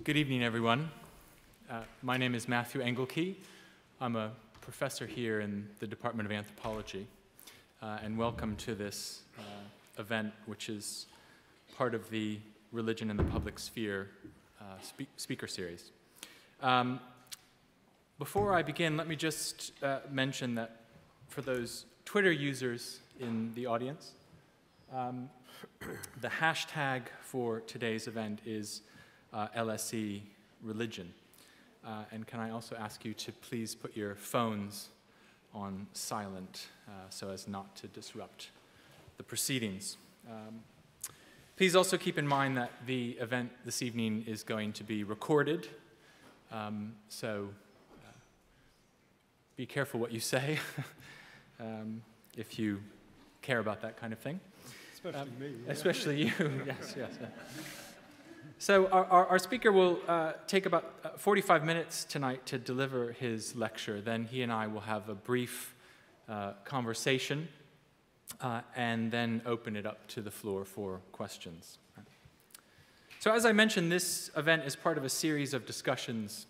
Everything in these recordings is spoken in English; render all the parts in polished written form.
Good evening, everyone. My name is Matthew Engelke. I'm a professor here in the Department of Anthropology, and welcome to this event, which is part of the Religion in the Public Sphere speaker series. Before I begin, let me just mention that for those Twitter users in the audience, the hashtag for today's event is LSE religion. And can I also ask you to please put your phones on silent so as not to disrupt the proceedings. Please also keep in mind that the event this evening is going to be recorded, so be careful what you say if you care about that kind of thing. Especially me. Yeah. Especially you, yes. So our speaker will take about 45 minutes tonight to deliver his lecture. Then he and I will have a brief conversation and then open it up to the floor for questions. So as I mentioned, this event is part of a series of discussions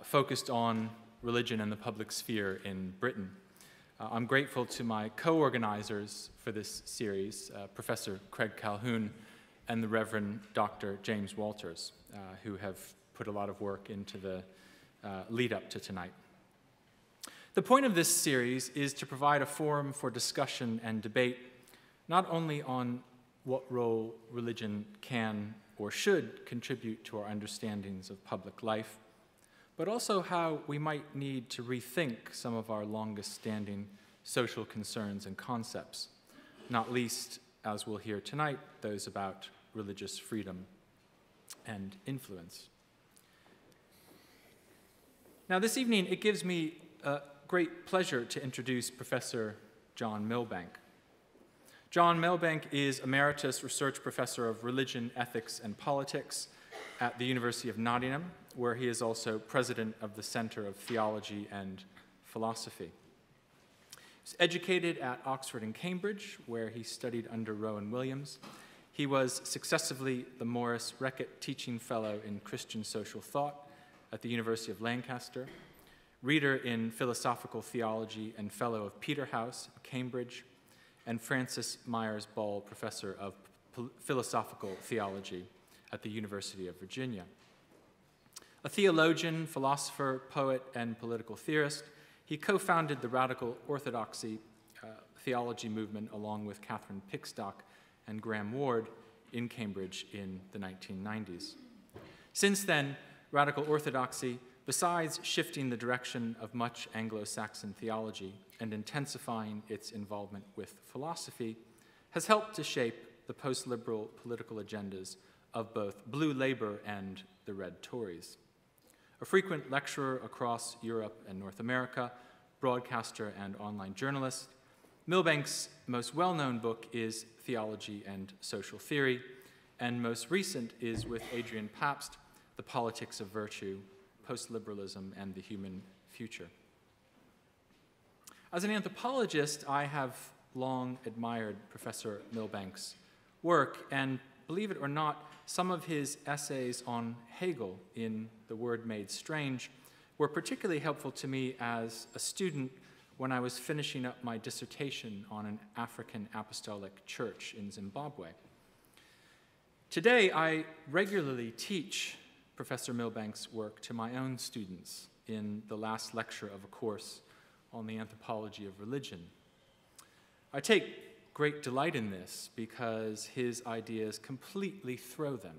focused on religion and the public sphere in Britain. I'm grateful to my co-organizers for this series, Professor Craig Calhoun and the Reverend Dr. James Walters, who have put a lot of work into the lead up to tonight. The point of this series is to provide a forum for discussion and debate, not only on what role religion can or should contribute to our understandings of public life, but also how we might need to rethink some of our longest-standing social concerns and concepts, not least, as we'll hear tonight, those about religious freedom and influence. Now, this evening, it gives me great pleasure to introduce Professor John Milbank. John Milbank is Emeritus Research Professor of Religion, Ethics, and Politics at the University of Nottingham, where he is also President of the Center of Theology and Philosophy. He was educated at Oxford and Cambridge, where he studied under Rowan Williams. He was successively the Maurice Reckitt Teaching Fellow in Christian Social Thought at the University of Lancaster, Reader in Philosophical Theology and Fellow of Peterhouse, Cambridge, and Francis Myers Ball Professor of Philosophical Theology at the University of Virginia. A theologian, philosopher, poet, and political theorist, he co-founded the Radical Orthodoxy theology movement along with Catherine Pickstock and Graham Ward in Cambridge in the 1990s. Since then, Radical Orthodoxy, besides shifting the direction of much Anglo-Saxon theology and intensifying its involvement with philosophy, has helped to shape the post-liberal political agendas of both Blue Labour and the Red Tories. A frequent lecturer across Europe and North America, broadcaster and online journalist, Milbank's most well-known book is Theology and Social Theory, and most recent is with Adrian Pabst, The Politics of Virtue, Post-Liberalism and the Human Future. As an anthropologist, I have long admired Professor Milbank's work, and believe it or not, some of his essays on Hegel in The Word Made Strange were particularly helpful to me as a student when I was finishing up my dissertation on an African apostolic church in Zimbabwe. Today, I regularly teach Professor Milbank's work to my own students in the last lecture of a course on the anthropology of religion. I take great delight in this because his ideas completely throw them,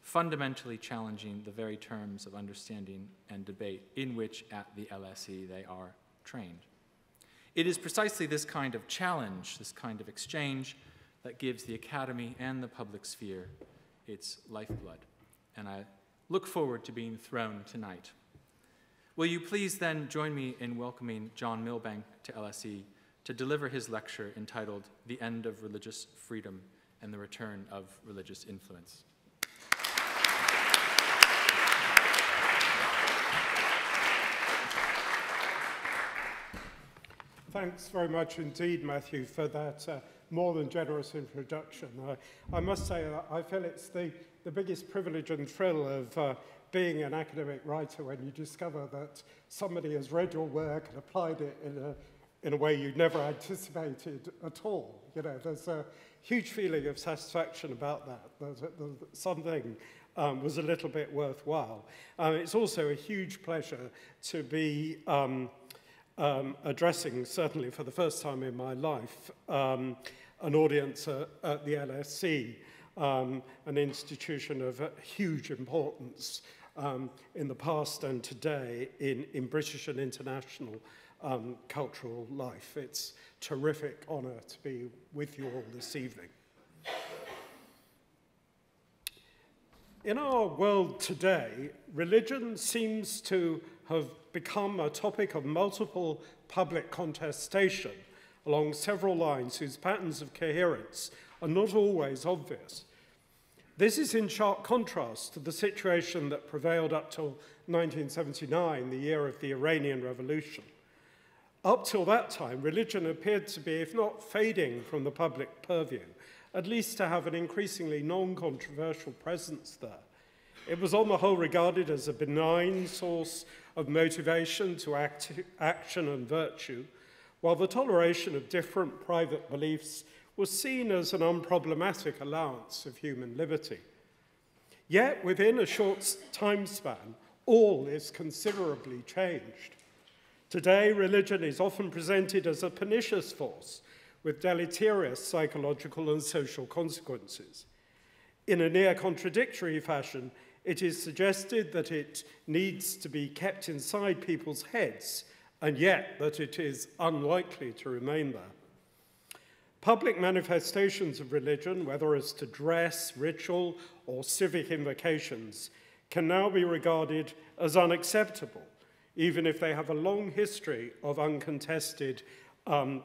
fundamentally challenging the very terms of understanding and debate in which at the LSE they are trained. It is precisely this kind of challenge, this kind of exchange, that gives the academy and the public sphere its lifeblood. And I look forward to being thrown tonight. Will you please then join me in welcoming John Milbank to LSE to deliver his lecture entitled The End of Religious Freedom and the Return of Religious Influence. Thanks very much indeed, Matthew, for that more than generous introduction. I must say that I feel it's the the biggest privilege and thrill of being an academic writer when you discover that somebody has read your work and applied it in a way you'd never anticipated at all. You know, there's a huge feeling of satisfaction about that something was a little bit worthwhile. It's also a huge pleasure to be addressing, certainly for the first time in my life, an audience at the LSE, an institution of huge importance in the past and today in British and international cultural life. It's a terrific honour to be with you all this evening. In our world today, religion seems to have become a topic of multiple public contestation along several lines whose patterns of coherence are not always obvious. This is in sharp contrast to the situation that prevailed up till 1979, the year of the Iranian Revolution. Up till that time, religion appeared to be, if not fading from the public purview, at least to have an increasingly non-controversial presence there. It was on the whole regarded as a benign source of motivation to action and virtue, while the toleration of different private beliefs was seen as an unproblematic allowance of human liberty. Yet, within a short time span, all is considerably changed. Today, religion is often presented as a pernicious force with deleterious psychological and social consequences. In a near contradictory fashion, it is suggested that it needs to be kept inside people's heads, and yet that it is unlikely to remain there. Public manifestations of religion, whether as to dress, ritual, or civic invocations, can now be regarded as unacceptable, even if they have a long history of uncontested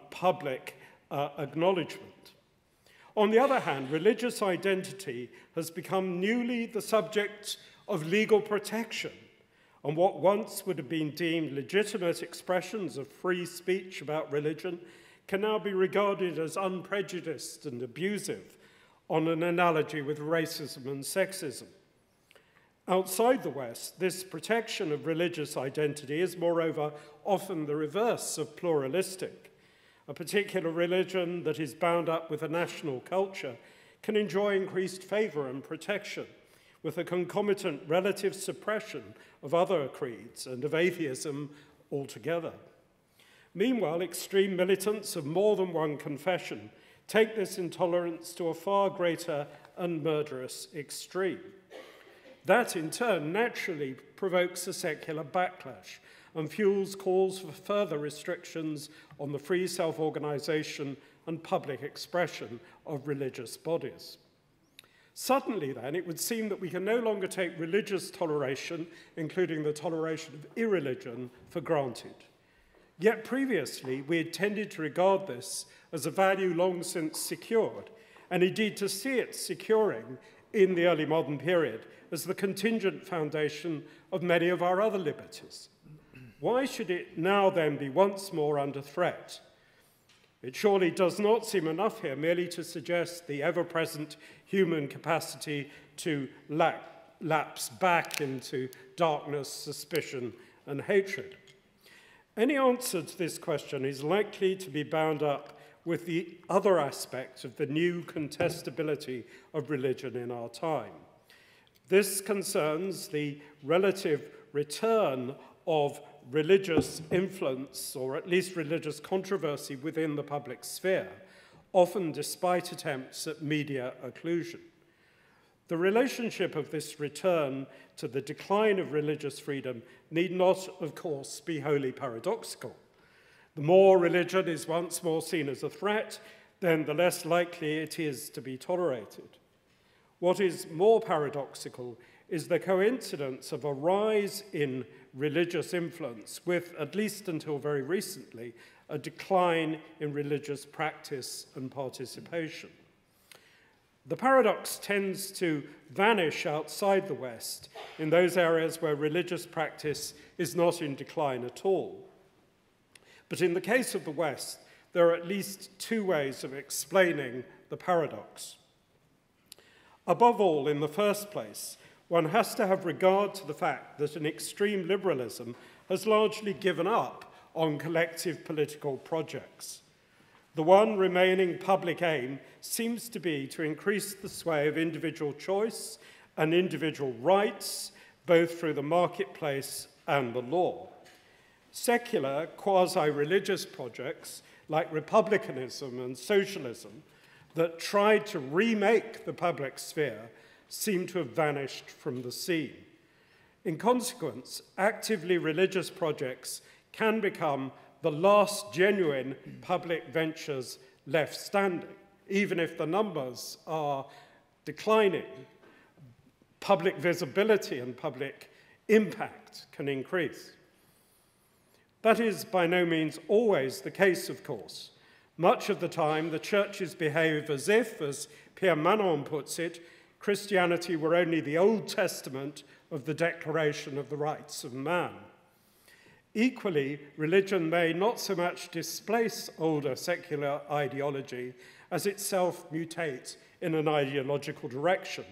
public acknowledgement. On the other hand, religious identity has become newly the subject of legal protection, and what once would have been deemed legitimate expressions of free speech about religion can now be regarded as unprejudiced and abusive, on an analogy with racism and sexism. Outside the West, this protection of religious identity is, moreover, often the reverse of pluralistic. A particular religion that is bound up with a national culture can enjoy increased favour and protection, with a concomitant relative suppression of other creeds and of atheism altogether. Meanwhile, extreme militants of more than one confession take this intolerance to a far greater and murderous extreme. That, in turn, naturally provokes a secular backlash and fuels calls for further restrictions on the free self-organization and public expression of religious bodies. Suddenly, then, it would seem that we can no longer take religious toleration, including the toleration of irreligion, for granted. Yet previously, we had tended to regard this as a value long since secured, and indeed to see it securing in the early modern period as the contingent foundation of many of our other liberties. Why should it now then be once more under threat? It surely does not seem enough here merely to suggest the ever-present human capacity to lapse back into darkness, suspicion, and hatred. Any answer to this question is likely to be bound up with the other aspect of the new contestability of religion in our time. This concerns the relative return of religious influence, or at least religious controversy within the public sphere, often despite attempts at media occlusion. The relationship of this return to the decline of religious freedom need not, of course, be wholly paradoxical. The more religion is once more seen as a threat, then the less likely it is to be tolerated. What is more paradoxical is the coincidence of a rise in religious influence with, at least until very recently, a decline in religious practice and participation. The paradox tends to vanish outside the West in those areas where religious practice is not in decline at all. But in the case of the West, there are at least two ways of explaining the paradox. Above all, in the first place, one has to have regard to the fact that an extreme liberalism has largely given up on collective political projects. The one remaining public aim seems to be to increase the sway of individual choice and individual rights, both through the marketplace and the law. Secular, quasi-religious projects like republicanism and socialism that tried to remake the public sphere seem to have vanished from the scene. In consequence, actively religious projects can become the last genuine public ventures left standing. Even if the numbers are declining, public visibility and public impact can increase. That is by no means always the case, of course. Much of the time, the churches behave as if, as Pierre Manon puts it, Christianity were only the Old Testament of the Declaration of the Rights of Man. Equally, religion may not so much displace older secular ideology as itself mutate in an ideological direction,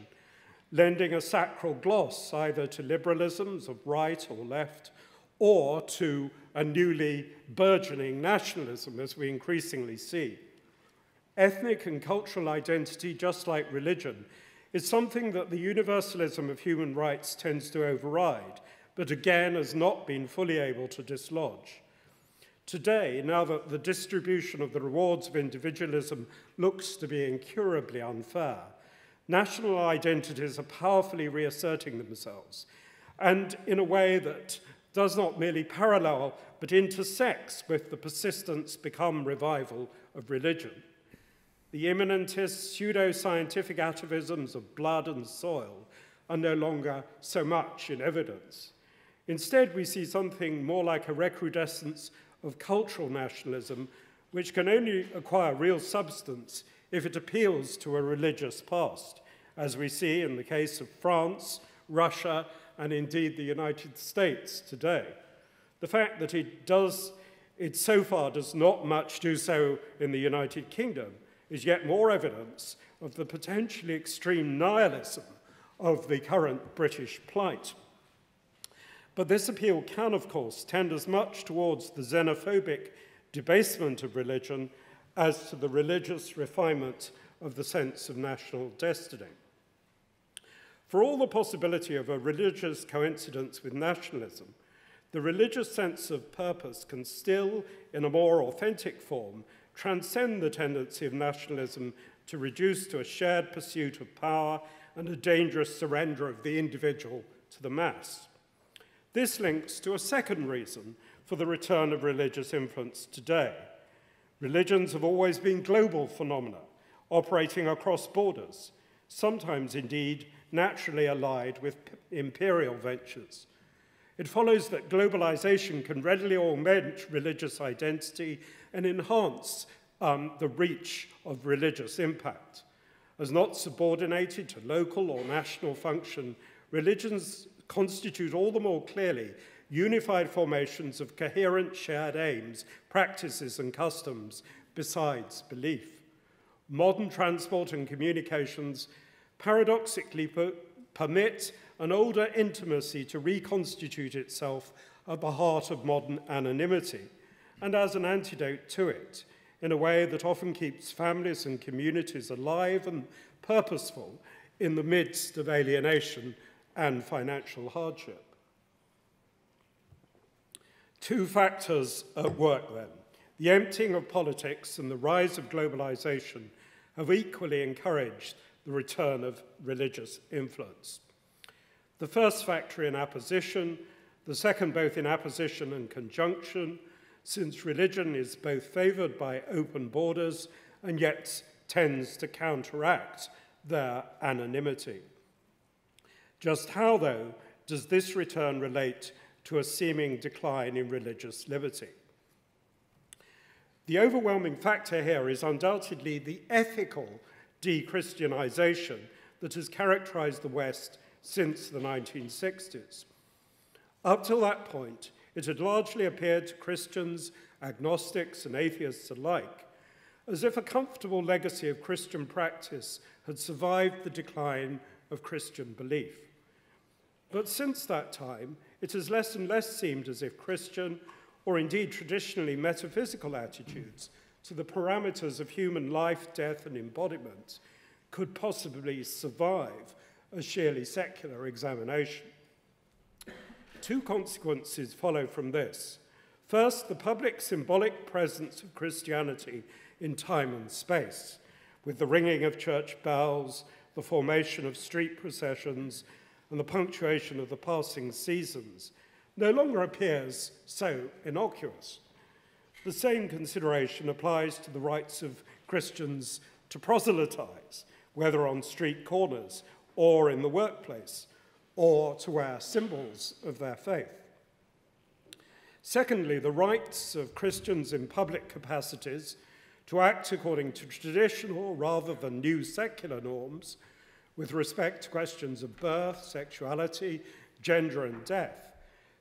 lending a sacral gloss either to liberalisms of right or left, or to a newly burgeoning nationalism, as we increasingly see. Ethnic and cultural identity, just like religion, is something that the universalism of human rights tends to override, but again has not been fully able to dislodge. Today, now that the distribution of the rewards of individualism looks to be incurably unfair, national identities are powerfully reasserting themselves, and in a way that does not merely parallel, but intersects with the persistence become revival of religion. The immanentist, pseudo-scientific atavisms of blood and soil are no longer so much in evidence. Instead, we see something more like a recrudescence of cultural nationalism, which can only acquire real substance if it appeals to a religious past, as we see in the case of France, Russia, and indeed the United States today. The fact that it so far does not much do so in the United Kingdom is yet more evidence of the potentially extreme nihilism of the current British plight. But this appeal can, of course, tend as much towards the xenophobic debasement of religion as to the religious refinement of the sense of national destiny. For all the possibility of a religious coincidence with nationalism, the religious sense of purpose can still, in a more authentic form, transcend the tendency of nationalism to reduce to a shared pursuit of power and a dangerous surrender of the individual to the mass. This links to a second reason for the return of religious influence today. Religions have always been global phenomena, operating across borders, sometimes indeed naturally allied with imperial ventures. It follows that globalization can readily augment religious identity and enhance the reach of religious impact. As not subordinated to local or national function, religions constitute all the more clearly unified formations of coherent shared aims, practices, and customs besides belief. Modern transport and communications paradoxically permit an older intimacy to reconstitute itself at the heart of modern anonymity, and as an antidote to it, in a way that often keeps families and communities alive and purposeful in the midst of alienation and financial hardship. Two factors at work then. The emptying of politics and the rise of globalization have equally encouraged the return of religious influence. The first factor in apposition, the second both in apposition and conjunction, since religion is both favored by open borders and yet tends to counteract their anonymity. Just how, though, does this return relate to a seeming decline in religious liberty? The overwhelming factor here is undoubtedly the ethical de-Christianization that has characterized the West since the 1960s. Up till that point, it had largely appeared to Christians, agnostics, and atheists alike as if a comfortable legacy of Christian practice had survived the decline of Christian belief. But since that time, it has less and less seemed as if Christian, or indeed traditionally metaphysical attitudes to the parameters of human life, death, and embodiment could possibly survive a sheerly secular examination. Two consequences follow from this. First, the public symbolic presence of Christianity in time and space, with the ringing of church bells, the formation of street processions, and the punctuation of the passing seasons, no longer appears so innocuous. The same consideration applies to the rights of Christians to proselytize, whether on street corners or in the workplace, or to wear symbols of their faith. Secondly, the rights of Christians in public capacities to act according to traditional rather than new secular norms with respect to questions of birth, sexuality, gender, and death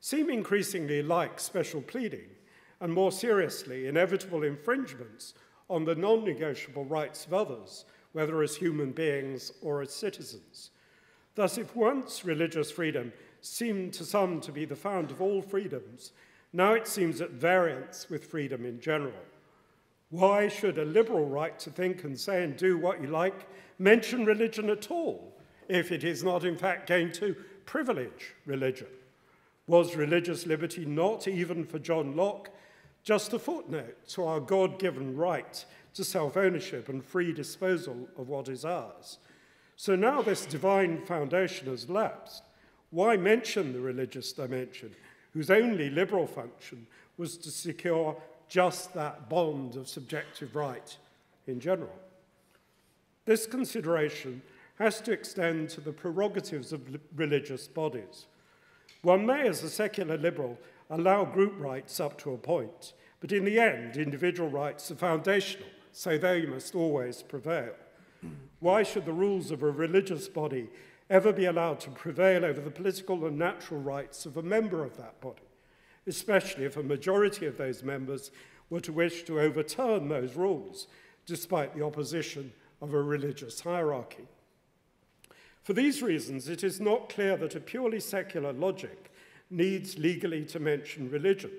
seem increasingly like special pleading, and more seriously, inevitable infringements on the non-negotiable rights of others, whether as human beings or as citizens. Thus, if once religious freedom seemed to some to be the fount of all freedoms, now it seems at variance with freedom in general. Why should a liberal right to think and say and do what you like mention religion at all, if it is not in fact going to privilege religion? Was religious liberty not, even for John Locke, just a footnote to our God-given right to self-ownership and free disposal of what is ours? So now this divine foundation has lapsed. Why mention the religious dimension, whose only liberal function was to secure just that bond of subjective right in general? This consideration has to extend to the prerogatives of religious bodies. One may, as a secular liberal, allow group rights up to a point, but in the end, individual rights are foundational, so they must always prevail. Why should the rules of a religious body ever be allowed to prevail over the political and natural rights of a member of that body, especially if a majority of those members were to wish to overturn those rules, despite the opposition of a religious hierarchy? For these reasons, it is not clear that a purely secular logic needs legally to mention religion,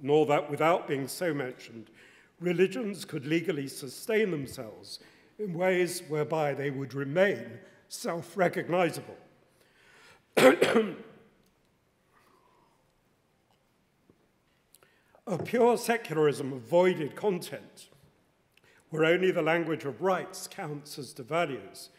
nor that without being so mentioned, religions could legally sustain themselves in ways whereby they would remain self-recognizable. A pure secularism of voided content, where only the language of rights counts as to values,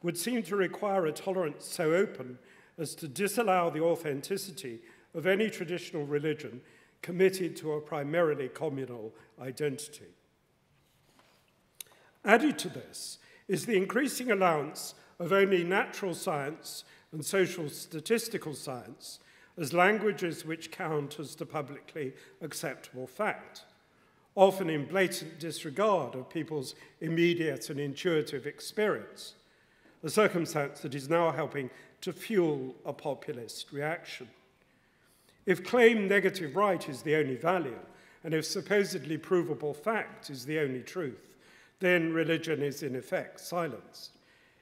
would seem to require a tolerance so open as to disallow the authenticity of any traditional religion committed to a primarily communal identity. Added to this is the increasing allowance of only natural science and social statistical science as languages which count as the publicly acceptable fact, often in blatant disregard of people's immediate and intuitive experience, a circumstance that is now helping to fuel a populist reaction. If claimed negative right is the only value, and if supposedly provable fact is the only truth, then religion is in effect silenced,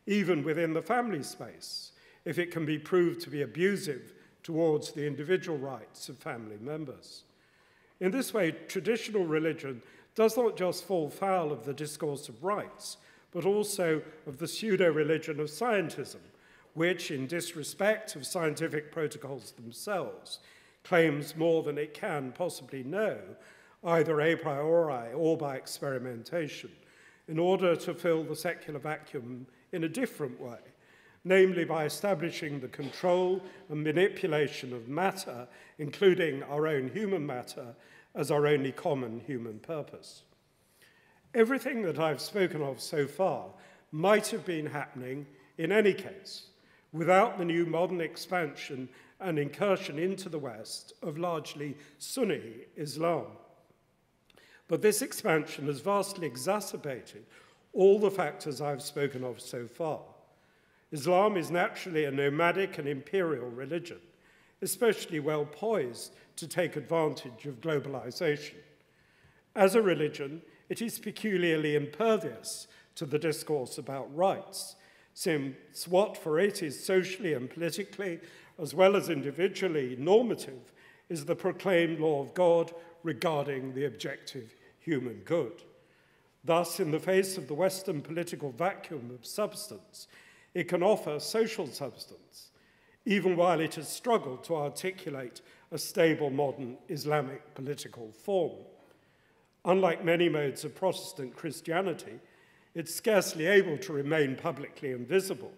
even within the family space, if it can be proved to be abusive towards the individual rights of family members. In this way, traditional religion does not just fall foul of the discourse of rights, but also of the pseudo-religion of scientism, which, in disrespect of scientific protocols themselves, claims more than it can possibly know, either a priori or by experimentation, in order to fill the secular vacuum in a different way, namely by establishing the control and manipulation of matter, including our own human matter, as our only common human purpose. Everything that I've spoken of so far might have been happening in any case, without the new modern expansion and incursion into the West of largely Sunni Islam. But this expansion has vastly exacerbated all the factors I've spoken of so far. Islam is naturally a nomadic and imperial religion, especially well poised to take advantage of globalization. As a religion, it is peculiarly impervious to the discourse about rights, since what for it is socially and politically, as well as individually normative, is the proclaimed law of God regarding the objective human good. Thus, in the face of the Western political vacuum of substance, it can offer social substance, even while it has struggled to articulate a stable modern Islamic political form. Unlike many modes of Protestant Christianity, it's scarcely able to remain publicly invisible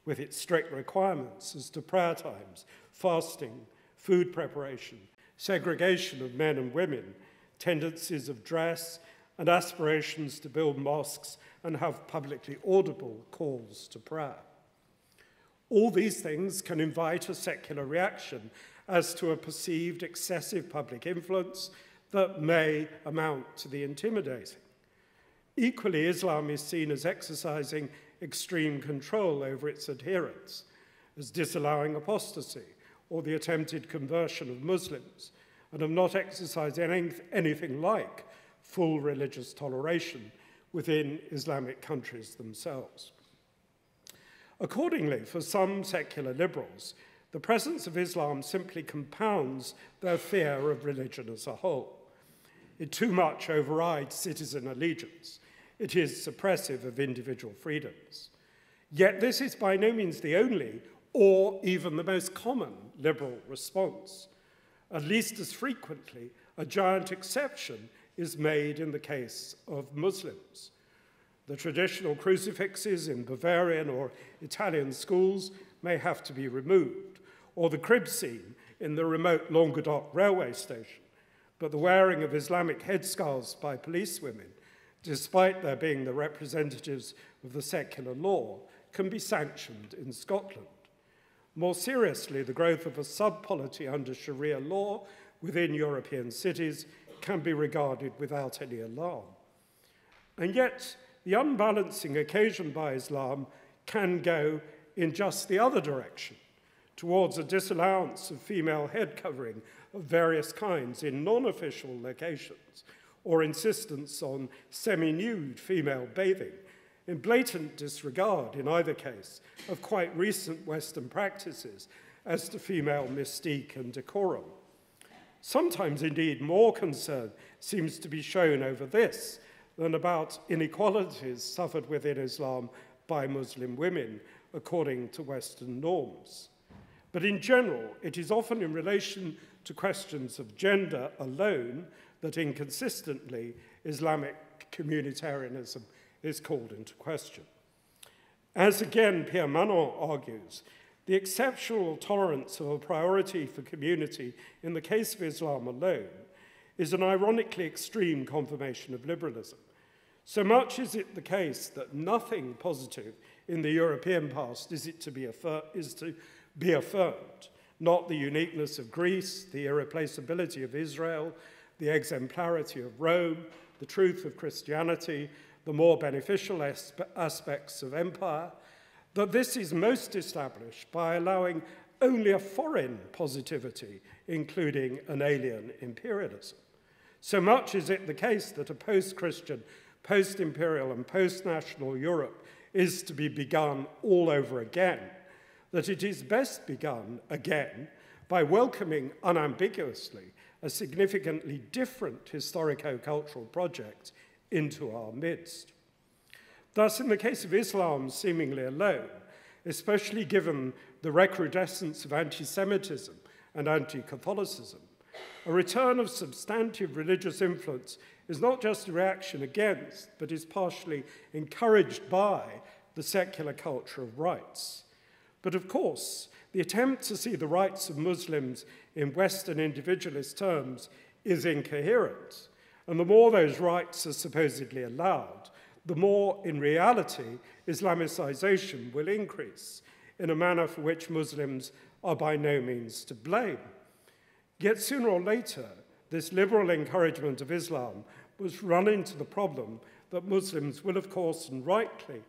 with its strict requirements as to prayer times, fasting, food preparation, segregation of men and women, tendencies of dress, and aspirations to build mosques and have publicly audible calls to prayer. All these things can invite a secular reaction as to a perceived excessive public influence that may amount to the intimidating. Equally, Islam is seen as exercising extreme control over its adherents, as disallowing apostasy or the attempted conversion of Muslims, and of not exercising anything like full religious toleration within Islamic countries themselves. Accordingly, for some secular liberals, the presence of Islam simply compounds their fear of religion as a whole. It too much overrides citizen allegiance. It is suppressive of individual freedoms. Yet this is by no means the only or even the most common liberal response. At least as frequently, a giant exception is made in the case of Muslims. The traditional crucifixes in Bavarian or Italian schools may have to be removed, or the crib scene in the remote Languedoc railway station. But the wearing of Islamic headscarves by policewomen, despite their being the representatives of the secular law, can be sanctioned in Scotland. More seriously, the growth of a sub-polity under Sharia law within European cities can be regarded without any alarm. And yet, the unbalancing occasioned by Islam can go in just the other direction, towards a disallowance of female head covering of various kinds in non-official locations, or insistence on semi-nude female bathing, in blatant disregard, in either case, of quite recent Western practices as to female mystique and decorum. Sometimes, indeed, more concern seems to be shown over this than about inequalities suffered within Islam by Muslim women, according to Western norms. But in general, it is often in relation to questions of gender alone that inconsistently Islamic communitarianism is called into question. As again Pierre Manon argues, the exceptional tolerance of a priority for community in the case of Islam alone is an ironically extreme confirmation of liberalism. So much is it the case that nothing positive in the European past is to be affirmed, not the uniqueness of Greece, the irreplaceability of Israel, the exemplarity of Rome, the truth of Christianity, the more beneficial aspects of empire, that this is most established by allowing only a foreign positivity, including an alien imperialism. So much is it the case that a post-Christian, post-imperial and post-national Europe is to be begun all over again, that it is best begun again by welcoming unambiguously a significantly different historico-cultural project into our midst. Thus, in the case of Islam seemingly alone, especially given the recrudescence of anti-Semitism and anti-Catholicism, a return of substantive religious influence is not just a reaction against, but is partially encouraged by the secular culture of rights. But of course, the attempt to see the rights of Muslims in Western individualist terms is incoherent, and the more those rights are supposedly allowed, the more, in reality, Islamicization will increase in a manner for which Muslims are by no means to blame. Yet sooner or later, this liberal encouragement of Islam was run into the problem that Muslims will, of course, and rightly,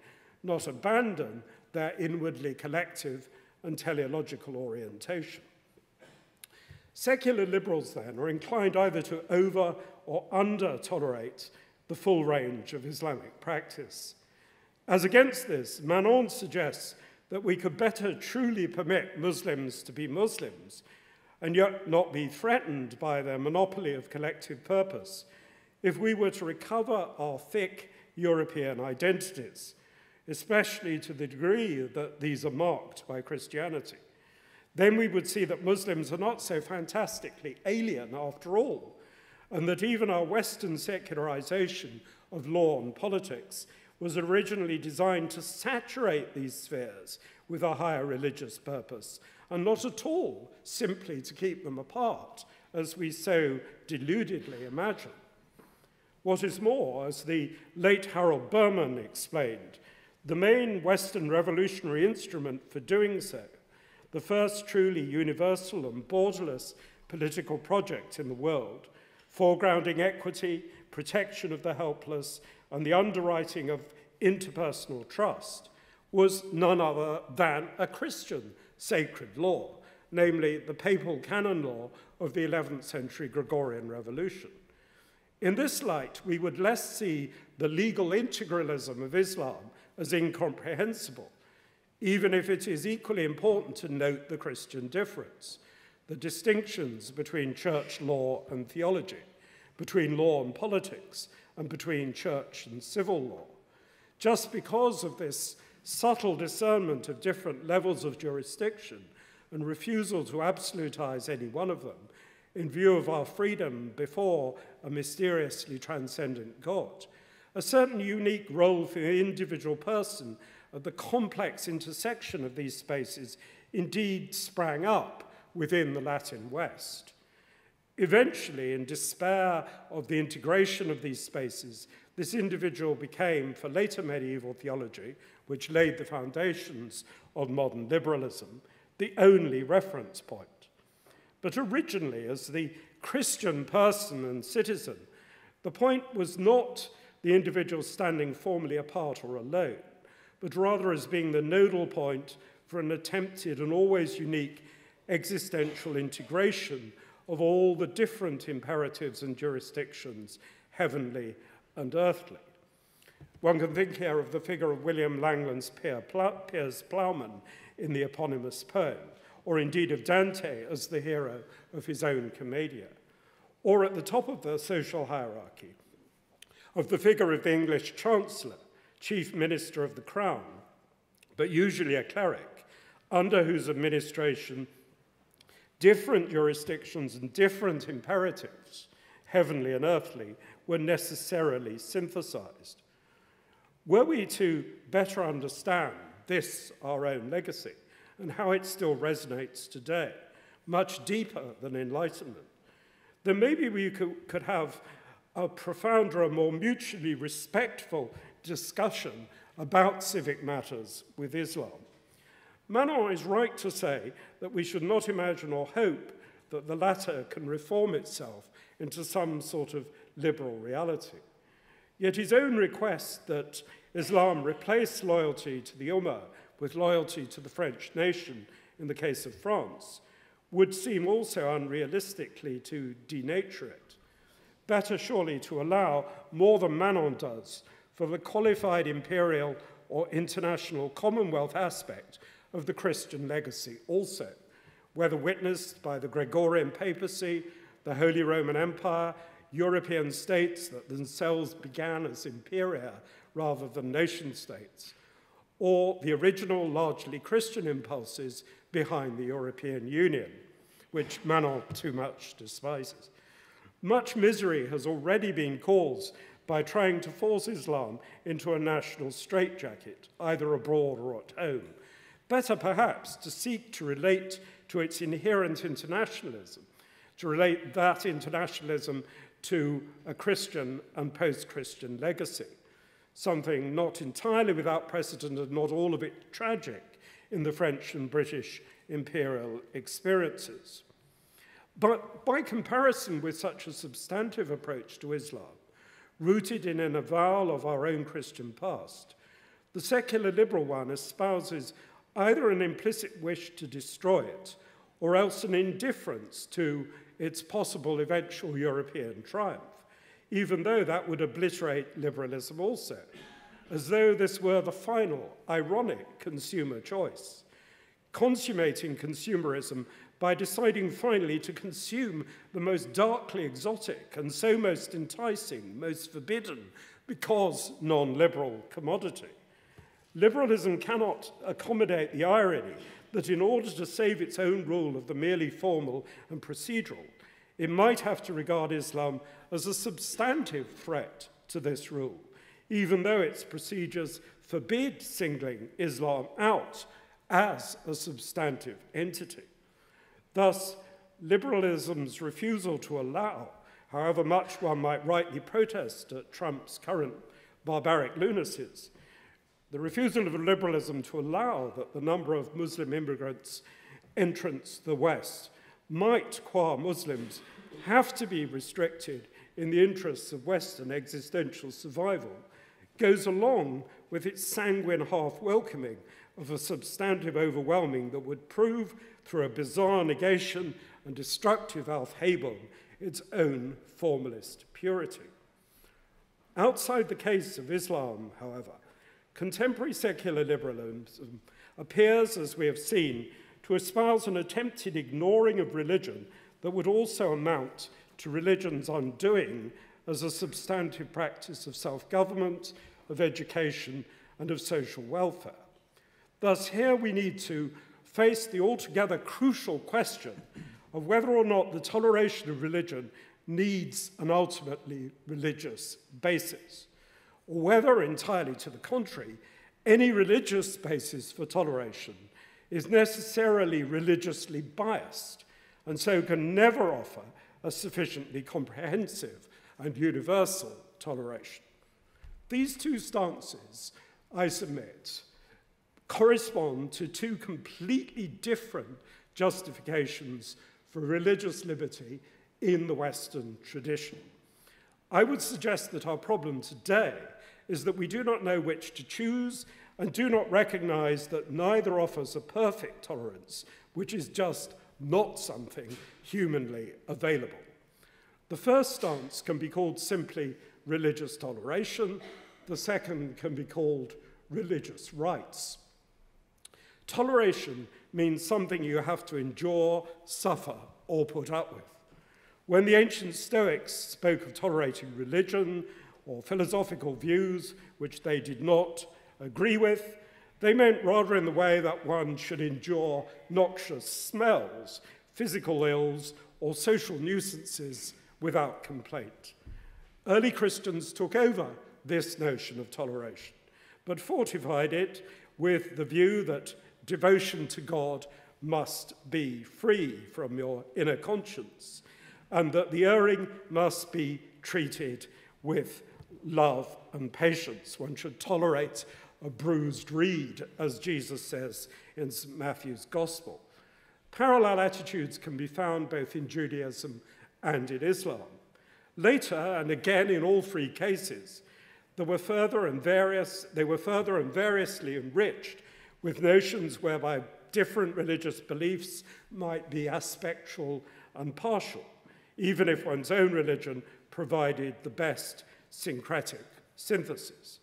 not abandon their inwardly collective and teleological orientation. Secular liberals, then, are inclined either to over or under-tolerate the full range of Islamic practice. As against this, Manon suggests that we could better truly permit Muslims to be Muslims and yet not be threatened by their monopoly of collective purpose if we were to recover our thick European identities, especially to the degree that these are marked by Christianity. Then we would see that Muslims are not so fantastically alien after all, and that even our Western secularization of law and politics was originally designed to saturate these spheres with a higher religious purpose, and not at all simply to keep them apart, as we so deludedly imagine. What is more, as the late Harold Berman explained, the main Western revolutionary instrument for doing so, the first truly universal and borderless political project in the world, foregrounding equity, protection of the helpless, and the underwriting of interpersonal trust, was none other than a Christian sacred law, namely the papal canon law of the 11th century Gregorian Revolution. In this light, we would less see the legal integralism of Islam as incomprehensible, even if it is equally important to note the Christian difference, the distinctions between church law and theology, between law and politics, and between church and civil law. Just because of this subtle discernment of different levels of jurisdiction and refusal to absolutize any one of them in view of our freedom before a mysteriously transcendent God, a certain unique role for the individual person at the complex intersection of these spaces indeed sprang up within the Latin West. Eventually, in despair of the integration of these spaces, this individual became, for later medieval theology, which laid the foundations of modern liberalism, the only reference point. But originally, as the Christian person and citizen, the point was not the individual standing formally apart or alone, but rather as being the nodal point for an attempted and always unique existential integration of all the different imperatives and jurisdictions, heavenly and earthly. One can think here of the figure of William Langland's Piers Plowman in the eponymous poem, or indeed of Dante as the hero of his own Commedia, or at the top of the social hierarchy, of the figure of the English Chancellor, chief minister of the crown, but usually a cleric, under whose administration different jurisdictions and different imperatives, heavenly and earthly, were necessarily synthesized. Were we to better understand this, our own legacy, and how it still resonates today, much deeper than Enlightenment, then maybe we could have a profounder, a more mutually respectful discussion about civic matters with Islam. Manon is right to say that we should not imagine or hope that the latter can reform itself into some sort of liberal reality. Yet his own request that Islam replace loyalty to the Ummah with loyalty to the French nation in the case of France would seem also unrealistically to denature it. Better surely to allow more than Manon does for the qualified imperial or international commonwealth aspect of the Christian legacy also, whether witnessed by the Gregorian papacy, the Holy Roman Empire, European states that themselves began as imperia rather than nation-states, or the original largely Christian impulses behind the European Union, which Manon too much despises. Much misery has already been caused by trying to force Islam into a national straitjacket, either abroad or at home. Better perhaps to seek to relate to its inherent internationalism, to relate that internationalism to a Christian and post-Christian legacy, something not entirely without precedent and not all of it tragic in the French and British imperial experiences. But by comparison with such a substantive approach to Islam, rooted in an avowal of our own Christian past, the secular liberal one espouses either an implicit wish to destroy it or else an indifference to its possible eventual European triumph, even though that would obliterate liberalism also, as though this were the final, ironic consumer choice, consummating consumerism by deciding finally to consume the most darkly exotic and so most enticing, most forbidden, because non-liberal commodity. Liberalism cannot accommodate the irony that in order to save its own rule of the merely formal and procedural, it might have to regard Islam as a substantive threat to this rule, even though its procedures forbid singling Islam out as a substantive entity. Thus, liberalism's refusal to allow, however much one might rightly protest at Trump's current barbaric lunacies, the refusal of liberalism to allow that the number of Muslim immigrants entrance the West might, qua Muslims, have to be restricted in the interests of Western existential survival, goes along with its sanguine half-welcoming of a substantive overwhelming that would prove, through a bizarre negation and destructive Aufhebung, its own formalist purity. Outside the case of Islam, however, contemporary secular liberalism appears, as we have seen, to espouse an attempted ignoring of religion that would also amount to religion's undoing as a substantive practice of self-government, of education, and of social welfare. Thus, here we need to face the altogether crucial question of whether or not the toleration of religion needs an ultimately religious basis, or whether, entirely to the contrary, any religious basis for toleration is necessarily religiously biased, and so can never offer a sufficiently comprehensive and universal toleration. These two stances, I submit, correspond to two completely different justifications for religious liberty in the Western tradition. I would suggest that our problem today is that we do not know which to choose and do not recognize that neither offers a perfect tolerance, which is just not something humanly available. The first stance can be called simply religious toleration. The second can be called religious rights. Toleration means something you have to endure, suffer, or put up with. When the ancient Stoics spoke of tolerating religion or philosophical views which they did not agree with, they meant rather in the way that one should endure noxious smells, physical ills, or social nuisances without complaint. Early Christians took over this notion of toleration, but fortified it with the view that devotion to God must be free from your inner conscience, and that the erring must be treated with love and patience. One should tolerate a bruised reed, as Jesus says in St. Matthew's Gospel. Parallel attitudes can be found both in Judaism and in Islam. Later, and again in all three cases, they were further and variously enriched with notions whereby different religious beliefs might be aspectual and partial, even if one's own religion provided the best syncretic synthesis.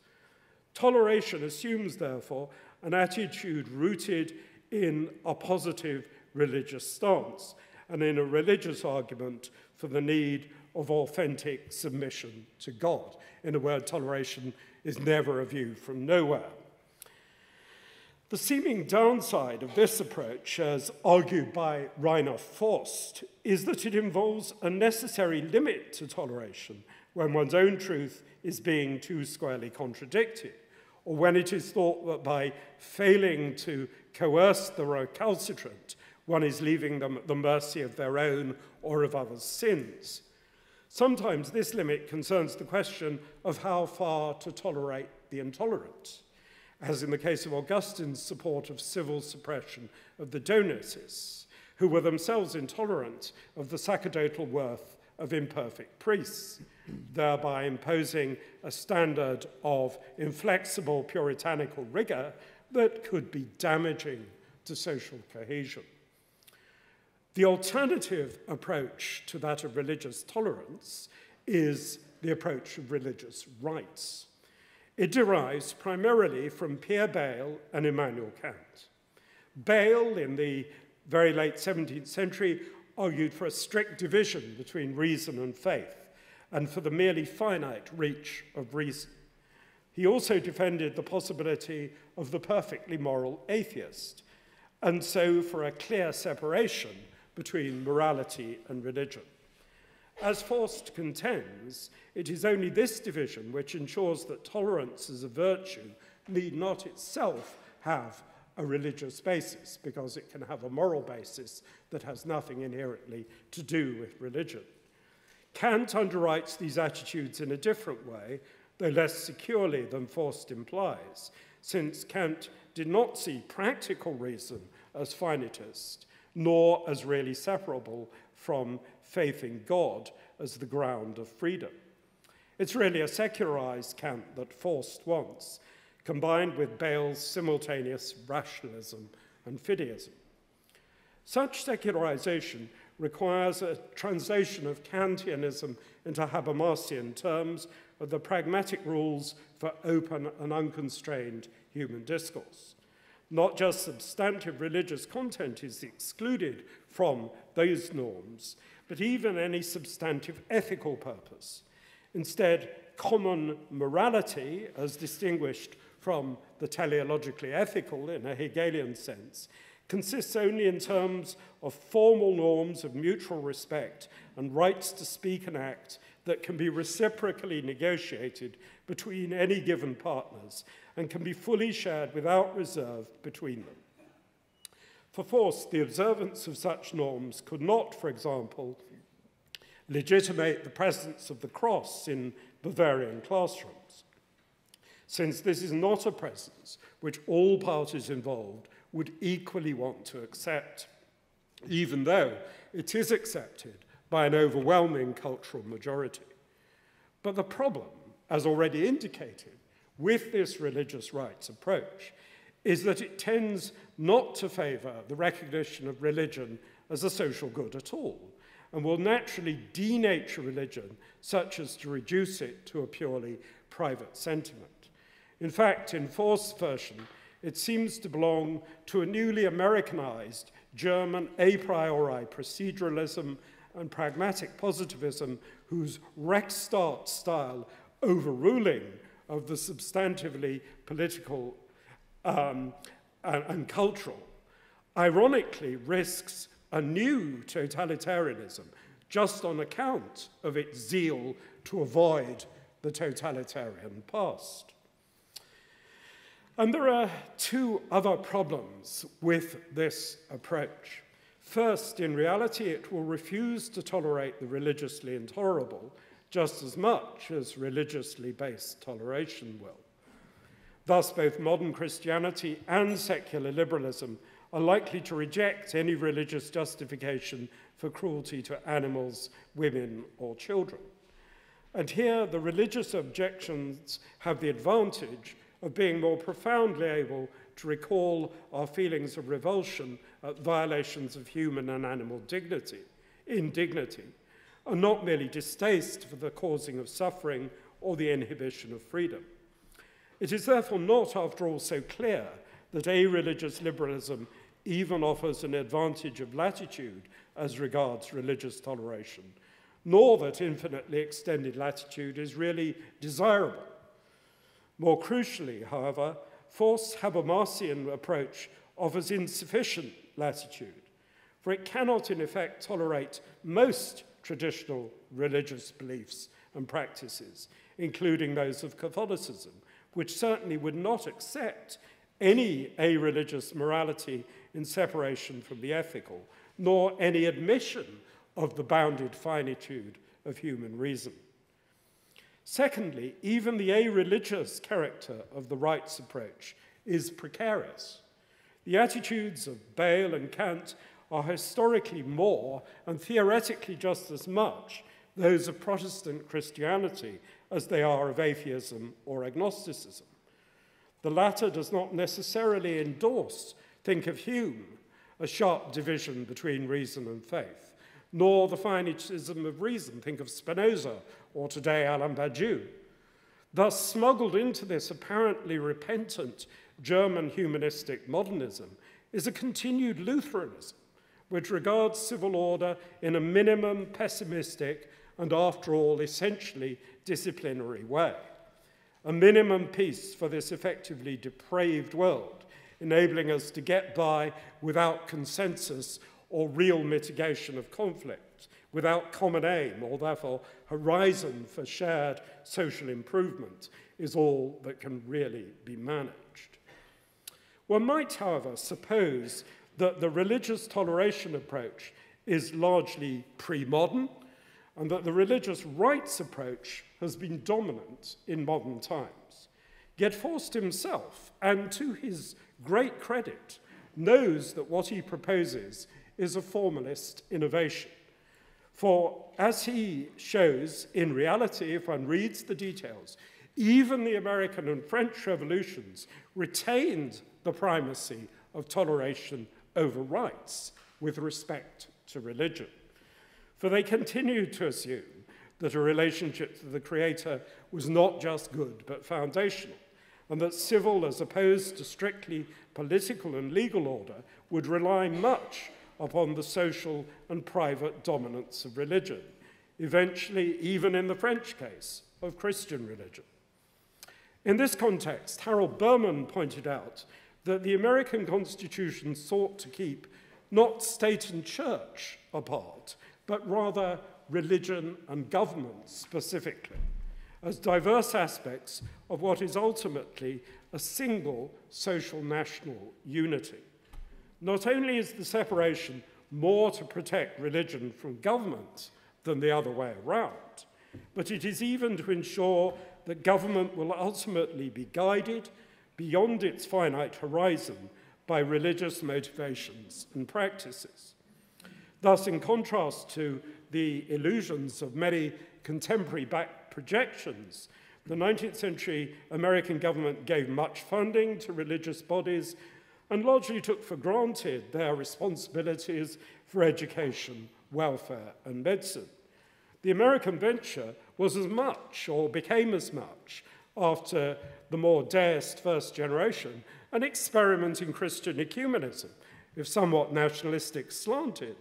Toleration assumes, therefore, an attitude rooted in a positive religious stance and in a religious argument for the need of authentic submission to God. In a word, toleration is never a view from nowhere. The seeming downside of this approach, as argued by Rainer Forst, is that it involves a necessary limit to toleration when one's own truth is being too squarely contradicted, or when it is thought that by failing to coerce the recalcitrant, one is leaving them at the mercy of their own or of others' sins. Sometimes this limit concerns the question of how far to tolerate the intolerant, as in the case of Augustine's support of civil suppression of the Donatists, who were themselves intolerant of the sacerdotal worth of imperfect priests, thereby imposing a standard of inflexible puritanical rigor that could be damaging to social cohesion. The alternative approach to that of religious tolerance is the approach of religious rights. It derives primarily from Pierre Bayle and Immanuel Kant. Bayle, in the very late 17th century, argued for a strict division between reason and faith, and for the merely finite reach of reason. He also defended the possibility of the perfectly moral atheist, and so for a clear separation between morality and religion. As Faust contends, it is only this division which ensures that tolerance as a virtue need not itself have a religious basis, because it can have a moral basis that has nothing inherently to do with religion. Kant underwrites these attitudes in a different way, though less securely than Faust implies, since Kant did not see practical reason as finitist, nor as really separable from faith in God as the ground of freedom. It's really a secularized Kant that Faust wants, combined with Bayle's simultaneous rationalism and fideism. Such secularization requires a translation of Kantianism into Habermasian terms of the pragmatic rules for open and unconstrained human discourse. Not just substantive religious content is excluded from those norms, but even any substantive ethical purpose. Instead, common morality, as distinguished from the teleologically ethical in a Hegelian sense, consists only in terms of formal norms of mutual respect and rights to speak and act that can be reciprocally negotiated between any given partners and can be fully shared without reserve between them. For Faust, the observance of such norms could not, for example, legitimate the presence of the cross in Bavarian classrooms, since this is not a presence which all parties involved would equally want to accept, even though it is accepted by an overwhelming cultural majority. But the problem, as already indicated, with this religious rights approach is that it tends not to favor the recognition of religion as a social good at all, and will naturally denature religion such as to reduce it to a purely private sentiment. In fact, in Faust's version, it seems to belong to a newly Americanized German a priori proceduralism and pragmatic positivism whose Rechtsstaat style overruling of the substantively political and cultural ironically risks a new totalitarianism just on account of its zeal to avoid the totalitarian past. And there are two other problems with this approach. First, in reality, it will refuse to tolerate the religiously intolerable just as much as religiously based toleration will. Thus, both modern Christianity and secular liberalism are likely to reject any religious justification for cruelty to animals, women, or children. And here, the religious objections have the advantage of being more profoundly able to recall our feelings of revulsion at violations of human and animal indignity, and not merely distaste for the causing of suffering or the inhibition of freedom. It is therefore not, after all, so clear that a-religious liberalism even offers an advantage of latitude as regards religious toleration, nor that infinitely extended latitude is really desirable. More crucially, however, Faust's Habermasian approach offers insufficient latitude, for it cannot in effect tolerate most traditional religious beliefs and practices, including those of Catholicism, which certainly would not accept any a-religious morality in separation from the ethical, nor any admission of the bounded finitude of human reason. Secondly, even the a-religious character of the rights approach is precarious. The attitudes of Bayle and Kant are historically more, and theoretically just as much, those of Protestant Christianity as they are of atheism or agnosticism. The latter does not necessarily endorse, think of Hume, a sharp division between reason and faith, nor the finitism of reason, think of Spinoza, or today Alain Badiou. Thus, smuggled into this apparently repentant German humanistic modernism is a continued Lutheranism, which regards civil order in a minimum pessimistic and, after all, essentially disciplinary way. A minimum peace for this effectively depraved world, enabling us to get by without consensus or real mitigation of conflict, without common aim or therefore horizon for shared social improvement, is all that can really be managed. One might, however, suppose that the religious toleration approach is largely pre-modern and that the religious rights approach has been dominant in modern times. Yet Forst himself, and to his great credit, knows that what he proposes is a formalist innovation. For as he shows, in reality, if one reads the details, even the American and French revolutions retained the primacy of toleration over rights with respect to religion. For they continued to assume that a relationship to the Creator was not just good, but foundational, and that civil as opposed to strictly political and legal order would rely much upon the social and private dominance of religion, eventually, even in the French case, of Christian religion. In this context, Harold Berman pointed out that the American Constitution sought to keep not state and church apart, but rather religion and government specifically, as diverse aspects of what is ultimately a single social national unity. Not only is the separation more to protect religion from government than the other way around, but it is even to ensure that government will ultimately be guided beyond its finite horizon by religious motivations and practices. Thus, in contrast to the illusions of many contemporary back projections, the 19th century American government gave much funding to religious bodies and largely took for granted their responsibilities for education, welfare, and medicine. The American venture was as much, or became as much, after the more deist first generation, an experiment in Christian ecumenism, if somewhat nationalistic slanted,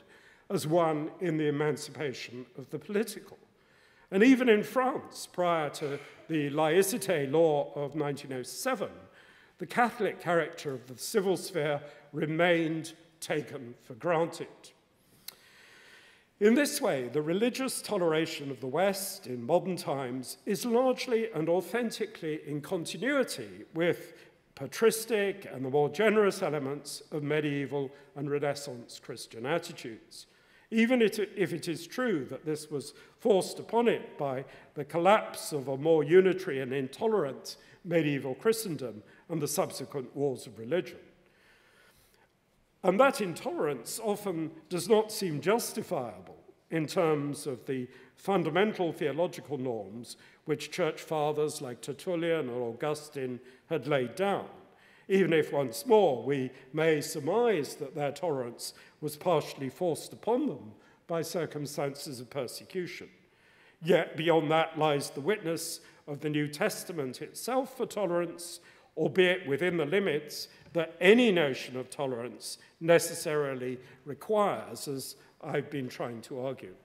as one in the emancipation of the political. And even in France, prior to the laïcité law of 1907, the Catholic character of the civil sphere remained taken for granted. In this way, the religious toleration of the West in modern times is largely and authentically in continuity with patristic and the more generous elements of medieval and Renaissance Christian attitudes, even if it is true that this was forced upon it by the collapse of a more unitary and intolerant medieval Christendom and the subsequent wars of religion. And that intolerance often does not seem justifiable in terms of the fundamental theological norms which church fathers like Tertullian or Augustine had laid down, even if once more we may surmise that their tolerance was partially forced upon them by circumstances of persecution. Yet beyond that lies the witness of the New Testament itself for tolerance, albeit within the limits that any notion of tolerance necessarily requires, as I've been trying to argue.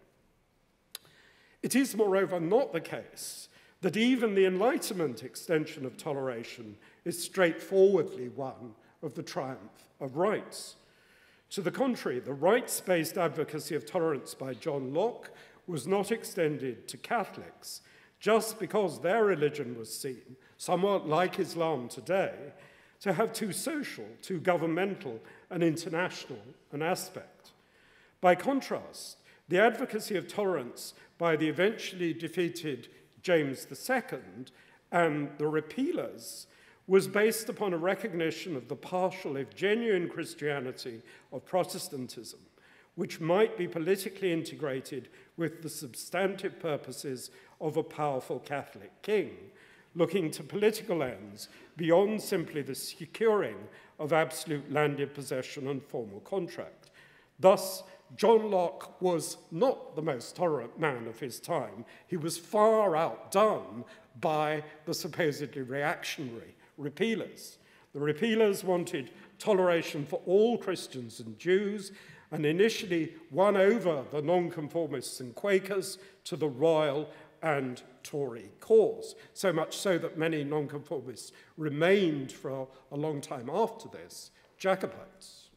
It is, moreover, not the case that even the Enlightenment extension of toleration is straightforwardly one of the triumph of rights. To the contrary, the rights-based advocacy of tolerance by John Locke was not extended to Catholics just because their religion was seen, somewhat like Islam today, to have too social, too governmental, and international an aspect. By contrast, the advocacy of tolerance by the eventually defeated James II and the repealers was based upon a recognition of the partial, if genuine, Christianity of Protestantism, which might be politically integrated with the substantive purposes of a powerful Catholic king, looking to political ends beyond simply the securing of absolute landed possession and formal contract. Thus, John Locke was not the most tolerant man of his time. He was far outdone by the supposedly reactionary repealers. The repealers wanted toleration for all Christians and Jews, and initially won over the nonconformists and Quakers to the royal and Tory cause, so much so that many nonconformists remained for a long time after this Jacobites.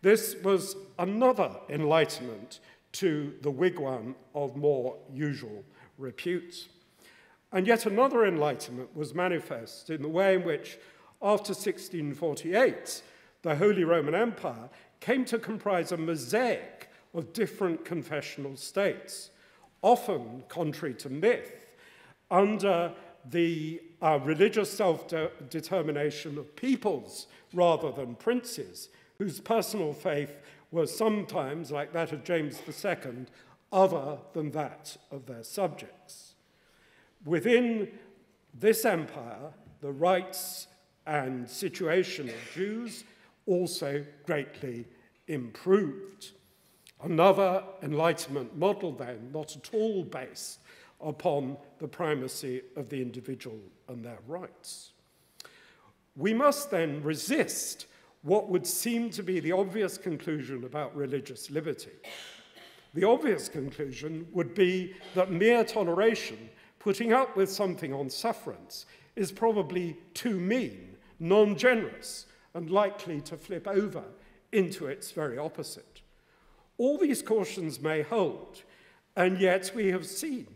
This was another enlightenment to the wigwam of more usual repute. And yet another enlightenment was manifest in the way in which, after 1648, the Holy Roman Empire came to comprise a mosaic of different confessional states, often, contrary to myth, under the religious self-determination of peoples rather than princes, whose personal faith was sometimes, like that of James II, other than that of their subjects. Within this empire, the rights and situation of Jews also greatly improved. Another Enlightenment model then, not at all based upon the primacy of the individual and their rights. We must then resist what would seem to be the obvious conclusion about religious liberty. The obvious conclusion would be that mere toleration, putting up with something on sufferance, is probably too mean, non-generous, and likely to flip over into its very opposite. All these cautions may hold, and yet we have seen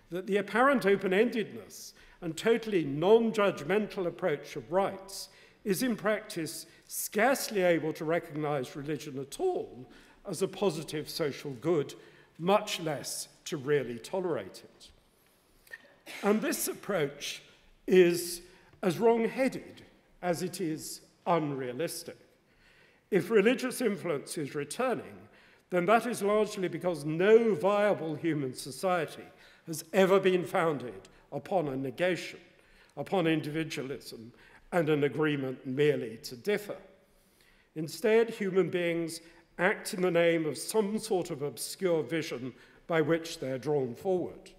that the apparent open-endedness and totally non-judgmental approach of rights is in practice scarcely able to recognize religion at all as a positive social good, much less to really tolerate it. And this approach is as wrong-headed as it is unrealistic. If religious influence is returning, then that is largely because no viable human society has ever been founded upon a negation, upon individualism, and an agreement merely to differ. Instead, human beings act in the name of some sort of obscure vision by which they're drawn forward.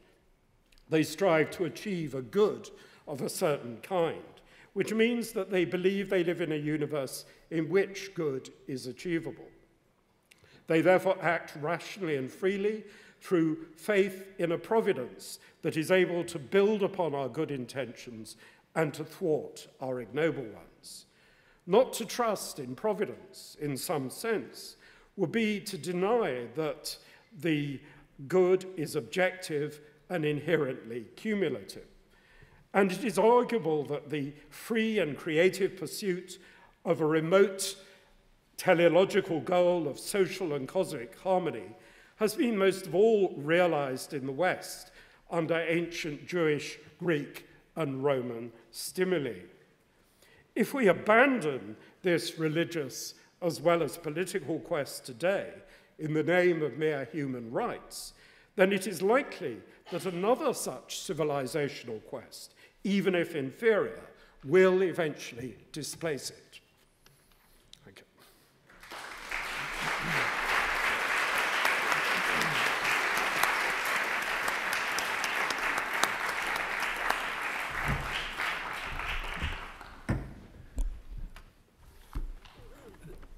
They strive to achieve a good of a certain kind, which means that they believe they live in a universe in which good is achievable. They therefore act rationally and freely through faith in a providence that is able to build upon our good intentions and to thwart our ignoble ones. Not to trust in providence, in some sense, would be to deny that the good is objective and inherently cumulative. And it is arguable that the free and creative pursuit of a remote teleological goal of social and cosmic harmony has been most of all realized in the West under ancient Jewish, Greek, and Roman stimuli. If we abandon this religious as well as political quest today in the name of mere human rights, then it is likely that another such civilizational quest, even if inferior, will eventually displace it. Thank you.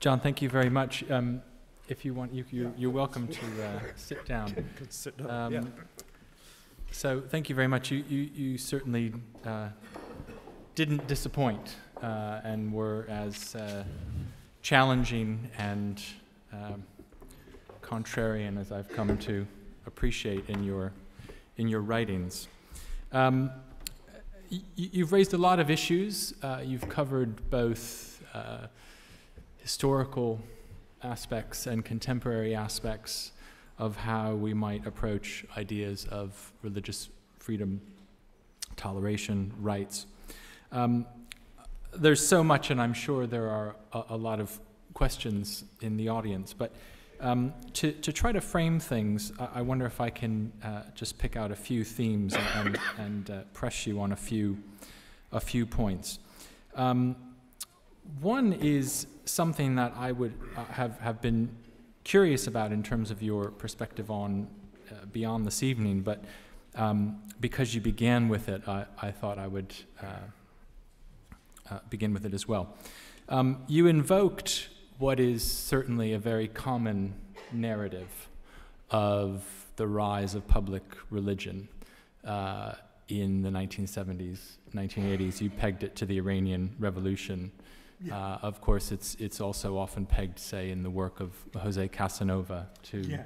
John, thank you very much. If you want, you're welcome to sit down. Could sit down. Yeah. So thank you very much. You certainly didn't disappoint and were as challenging and contrarian as I've come to appreciate in your writings. You've raised a lot of issues. You've covered both historical aspects and contemporary aspects of how we might approach ideas of religious freedom, toleration, rights. There's so much, and I'm sure there are a lot of questions in the audience, but to try to frame things, I wonder if I can just pick out a few themes and press you on a few points. One is something that I would have been curious about in terms of your perspective on beyond this evening, but because you began with it, I thought I would begin with it as well. You invoked what is certainly a very common narrative of the rise of public religion in the 1970s, 1980s. You pegged it to the Iranian Revolution. Yeah. Of course, it's also often pegged, say, in the work of Jose Casanova to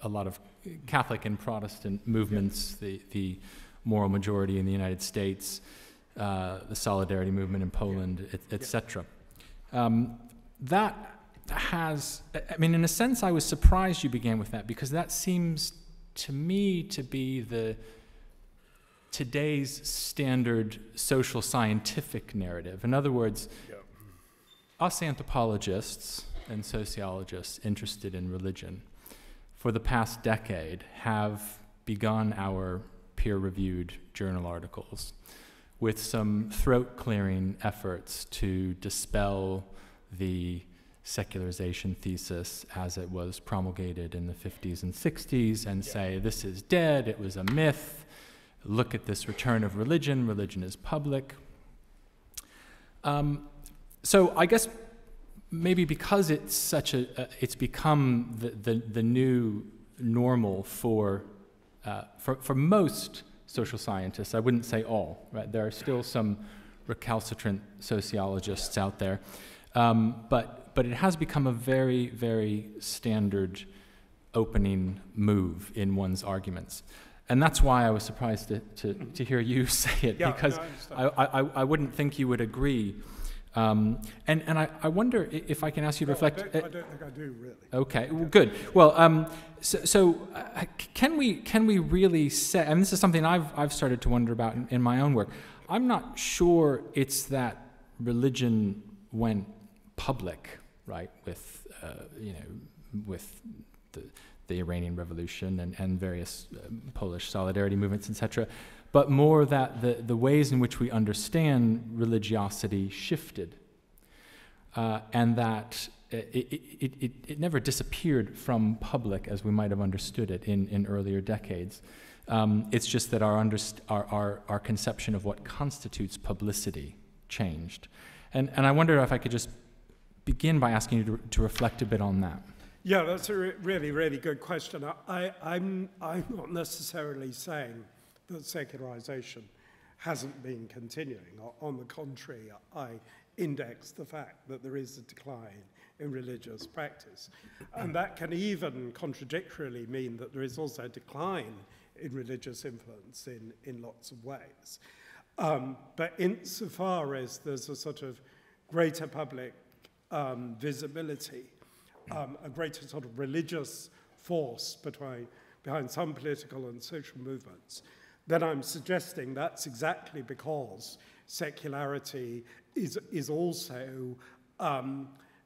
a lot of Catholic and Protestant movements, the moral majority in the United States, the Solidarity movement in Poland, etc. That has, I mean, in a sense, I was surprised you began with that, because that seems to me to be today's standard social scientific narrative. In other words, us anthropologists and sociologists interested in religion for the past decade have begun our peer-reviewed journal articles with some throat-clearing efforts to dispel the secularization thesis as it was promulgated in the 50s and 60s and say, this is dead, it was a myth, look at this return of religion, religion is public. So I guess maybe because it's such it's become the new normal for most social scientists, I wouldn't say all, right? There are still some recalcitrant sociologists out there, but it has become a very, very standard opening move in one's arguments. And that's why I was surprised to hear you say it, because I wouldn't think you would agree. And I wonder if I can ask you to reflect. I don't think I do, really. Okay, well, good. Well, so can we really say? And this is something I've started to wonder about in my own work. I'm not sure it's that religion went public, right? With with the Iranian Revolution and various Polish solidarity movements, etc., but more that the ways in which we understand religiosity shifted, and that it never disappeared from public as we might have understood it in earlier decades. It's just that our conception of what constitutes publicity changed. And I wonder if I could just begin by asking you to reflect a bit on that. Yeah, that's a really, really good question. I'm not necessarily saying that secularization hasn't been continuing. On the contrary, I index the fact that there is a decline in religious practice. And that can even contradictorily mean that there is also a decline in religious influence in lots of ways. But insofar as there's a sort of greater public visibility, a greater sort of religious force behind some political and social movements, then I'm suggesting that's exactly because secularity is also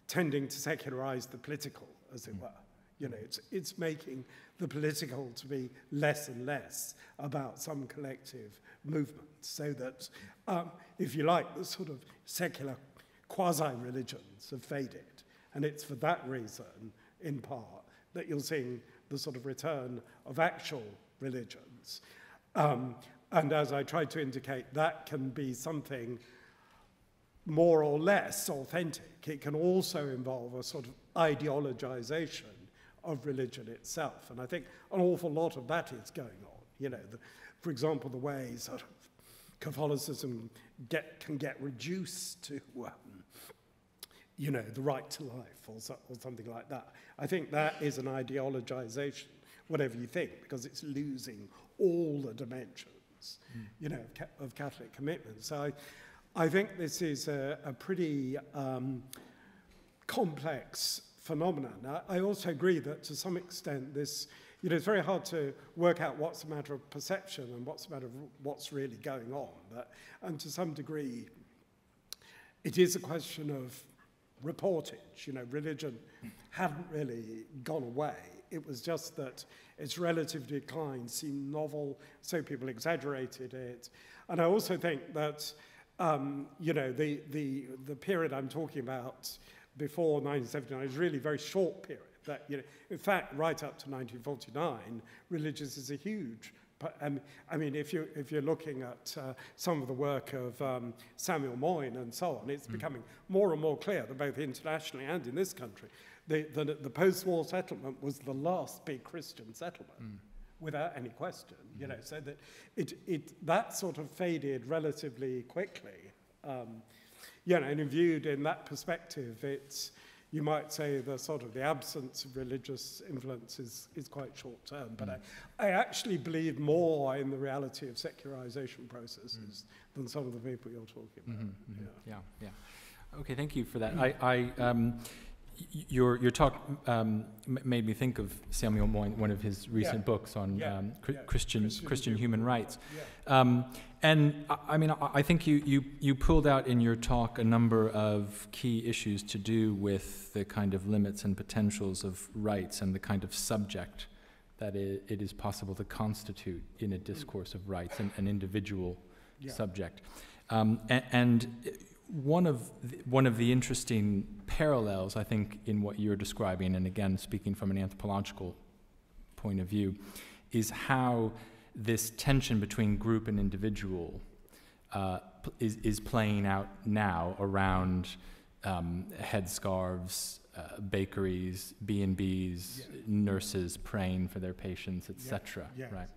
tending to secularize the political, as it were. You know, it's making the political to be less and less about some collective movement, so that, if you like, the sort of secular quasi-religions have faded. And it's for that reason, in part, that you're seeing the sort of return of actual religions. And as I tried to indicate, that can be something more or less authentic. It can also involve a sort of ideologization of religion itself. And I think an awful lot of that is going on. You know, for example, the way sort of Catholicism can get reduced to, you know, the right to life or something like that. I think that is an ideologization, whatever you think, because it's losing all the dimensions, you know, of Catholic commitment. So I think this is a pretty complex phenomenon. I also agree that to some extent this, you know, it's very hard to work out what's a matter of perception and what's a matter of what's really going on. And to some degree, it is a question of reportage. You know, religion hadn't really gone away. It was just that its relative decline seemed novel, so people exaggerated it. And I also think that, you know, the period I'm talking about before 1979 is really a very short period. That, in fact, right up to 1949, religious is a huge. I mean, if you're looking at some of the work of Samuel Moyne and so on, it's becoming more and more clear that both internationally and in this country, the post-war settlement was the last big Christian settlement, without any question. So that that sort of faded relatively quickly. And viewed in that perspective, you might say the sort of the absence of religious influence is quite short term, but I actually believe more in the reality of secularization processes than some of the people you're talking about. Yeah. Okay, thank you for that. Your talk made me think of Samuel Moyne, one of his recent books on Christian human rights. And I mean, I think you pulled out in your talk a number of key issues to do with the kind of limits and potentials of rights and the kind of subject that it is possible to constitute in a discourse of rights, an individual subject. And one of the interesting parallels, I think, in what you're describing, and again, speaking from an anthropological point of view, is how this tension between group and individual is playing out now around headscarves, bakeries, B&Bs, nurses praying for their patients, etc. Right?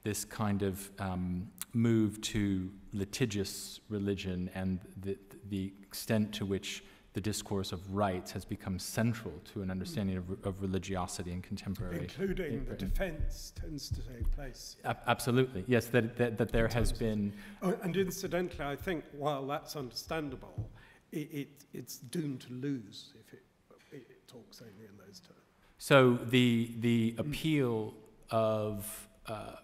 This kind of move to litigious religion and the extent to which the discourse of rights has become central to an understanding of religiosity in contemporary. Including the defense tends to take place. Absolutely, yes, that there has been. And incidentally, I think while that's understandable, it's doomed to lose if it talks only in those terms. So the appeal of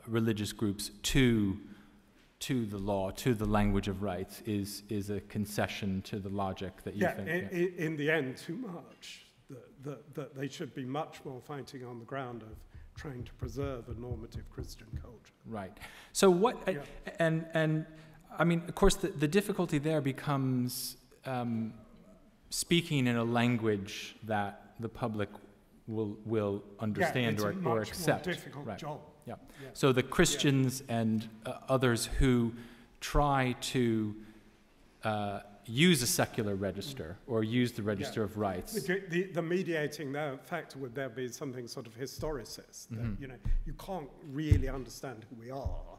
religious groups to the law, to the language of rights, is a concession to the logic that you think. In the end, too much. That they should be much more fighting on the ground of trying to preserve a normative Christian culture. Right. So what? And I mean, of course, the difficulty there becomes speaking in a language that the public will understand or accept. It's a much more difficult job. Yeah. So the Christians and others who try to use a secular register or use the register of rights. The mediating factor would there be something sort of historicist. That, you can't really understand who we are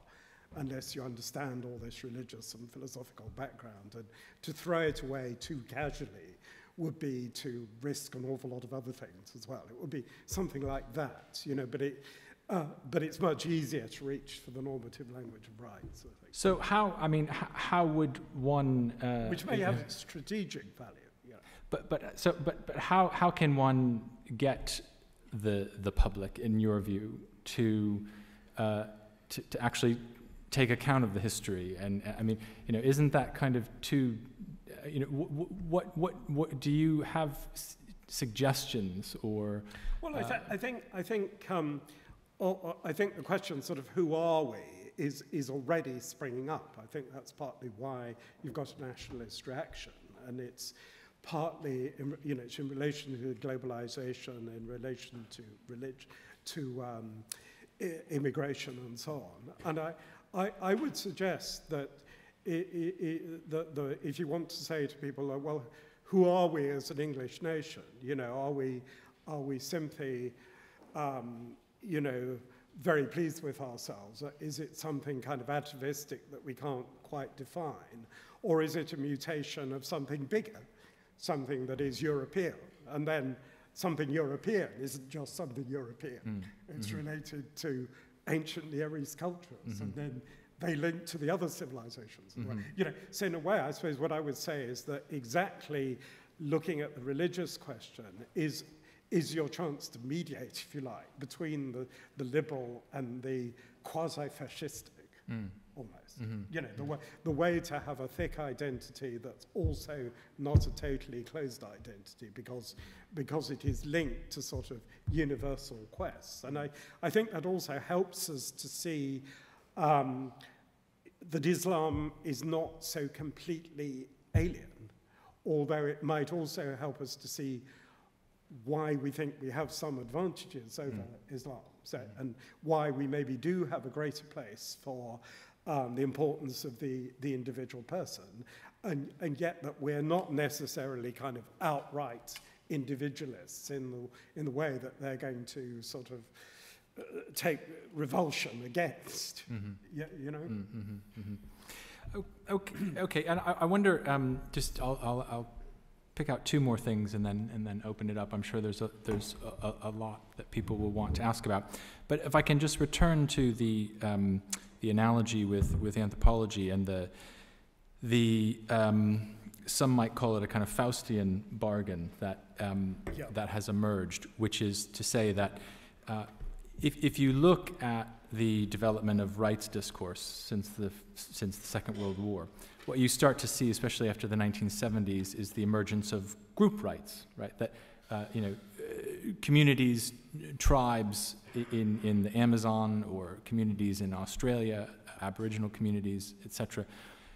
unless you understand all this religious and philosophical background. And to throw it away too casually would be to risk an awful lot of other things as well. It would be something like that, but it's much easier to reach for the normative language of rights, I think. So how would one... which may have strategic value, But how can one get the public, in your view, to actually take account of the history? And I mean, isn't that kind of too... what do you have suggestions or... Well, I think the question sort of who are we is already springing up. I think that's partly why you've got a nationalist reaction, and it's partly it's in relation to globalization, in relation to religion, to immigration, and so on. And I would suggest that if you want to say to people, well, who are we as an English nation? Are we simply very pleased with ourselves? Is it something kind of atavistic that we can't quite define? Or is it a mutation of something bigger, something that is European? And then something European isn't just something European. It's related to ancient Near East cultures, and then they link to the other civilizations. So in a way, I suppose what I would say is that exactly looking at the religious question is your chance to mediate, if you like, between the liberal and the quasi-fascistic, almost. The way to have a thick identity that's also not a totally closed identity because it is linked to sort of universal quests. And I think that also helps us to see that Islam is not so completely alien although it might also help us to see why we think we have some advantages over Islam, and why we maybe do have a greater place for the importance of the individual person, and yet that we're not necessarily kind of outright individualists in the way that they're going to sort of take revulsion against, you know? Okay, and I wonder, I'll pick out two more things and then open it up. I'm sure there's a lot that people will want to ask about. But if I can just return to the analogy with anthropology and the some might call it a kind of Faustian bargain that that has emerged, which is to say that if you look at the development of rights discourse since the Second World War, what you start to see, especially after the 1970s, is the emergence of group rights, right? That communities, tribes in the Amazon or communities in Australia, Aboriginal communities, etc.,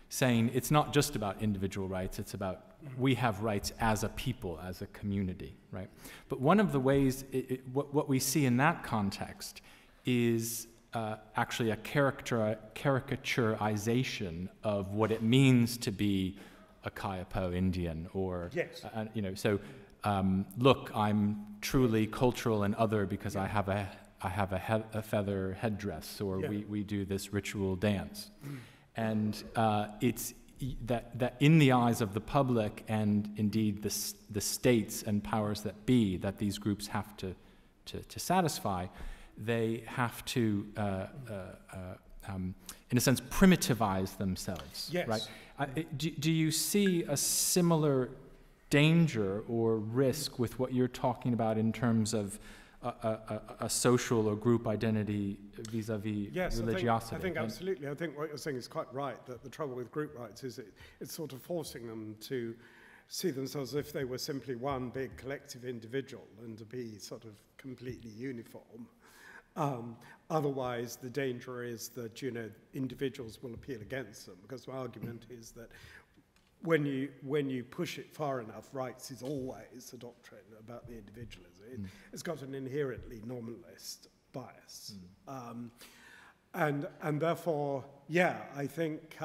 saying it's not just about individual rights, it's about we have rights as a people, as a community, right? But one of the ways, what we see in that context is actually a caricaturization of what it means to be a Kayapo Indian, or, you know, so look, I'm truly cultural and other because I have a feather headdress, or we do this ritual dance. And it's that in the eyes of the public and indeed the states and powers that be that these groups have to satisfy, they have to, in a sense, primitivize themselves. Yes. Right? Do you see a similar danger or risk with what you're talking about in terms of a social or group identity vis-a-vis religiosity? I think absolutely. I think what you're saying is quite right, that the trouble with group rights is it's sort of forcing them to see themselves as if they were simply one big collective individual and to be sort of completely uniform. Otherwise, the danger is that, you know, individuals will appeal against them, because my argument is that when you push it far enough, rights is always a doctrine about the individualism. It's got an inherently nominalist bias. And therefore, yeah, I think,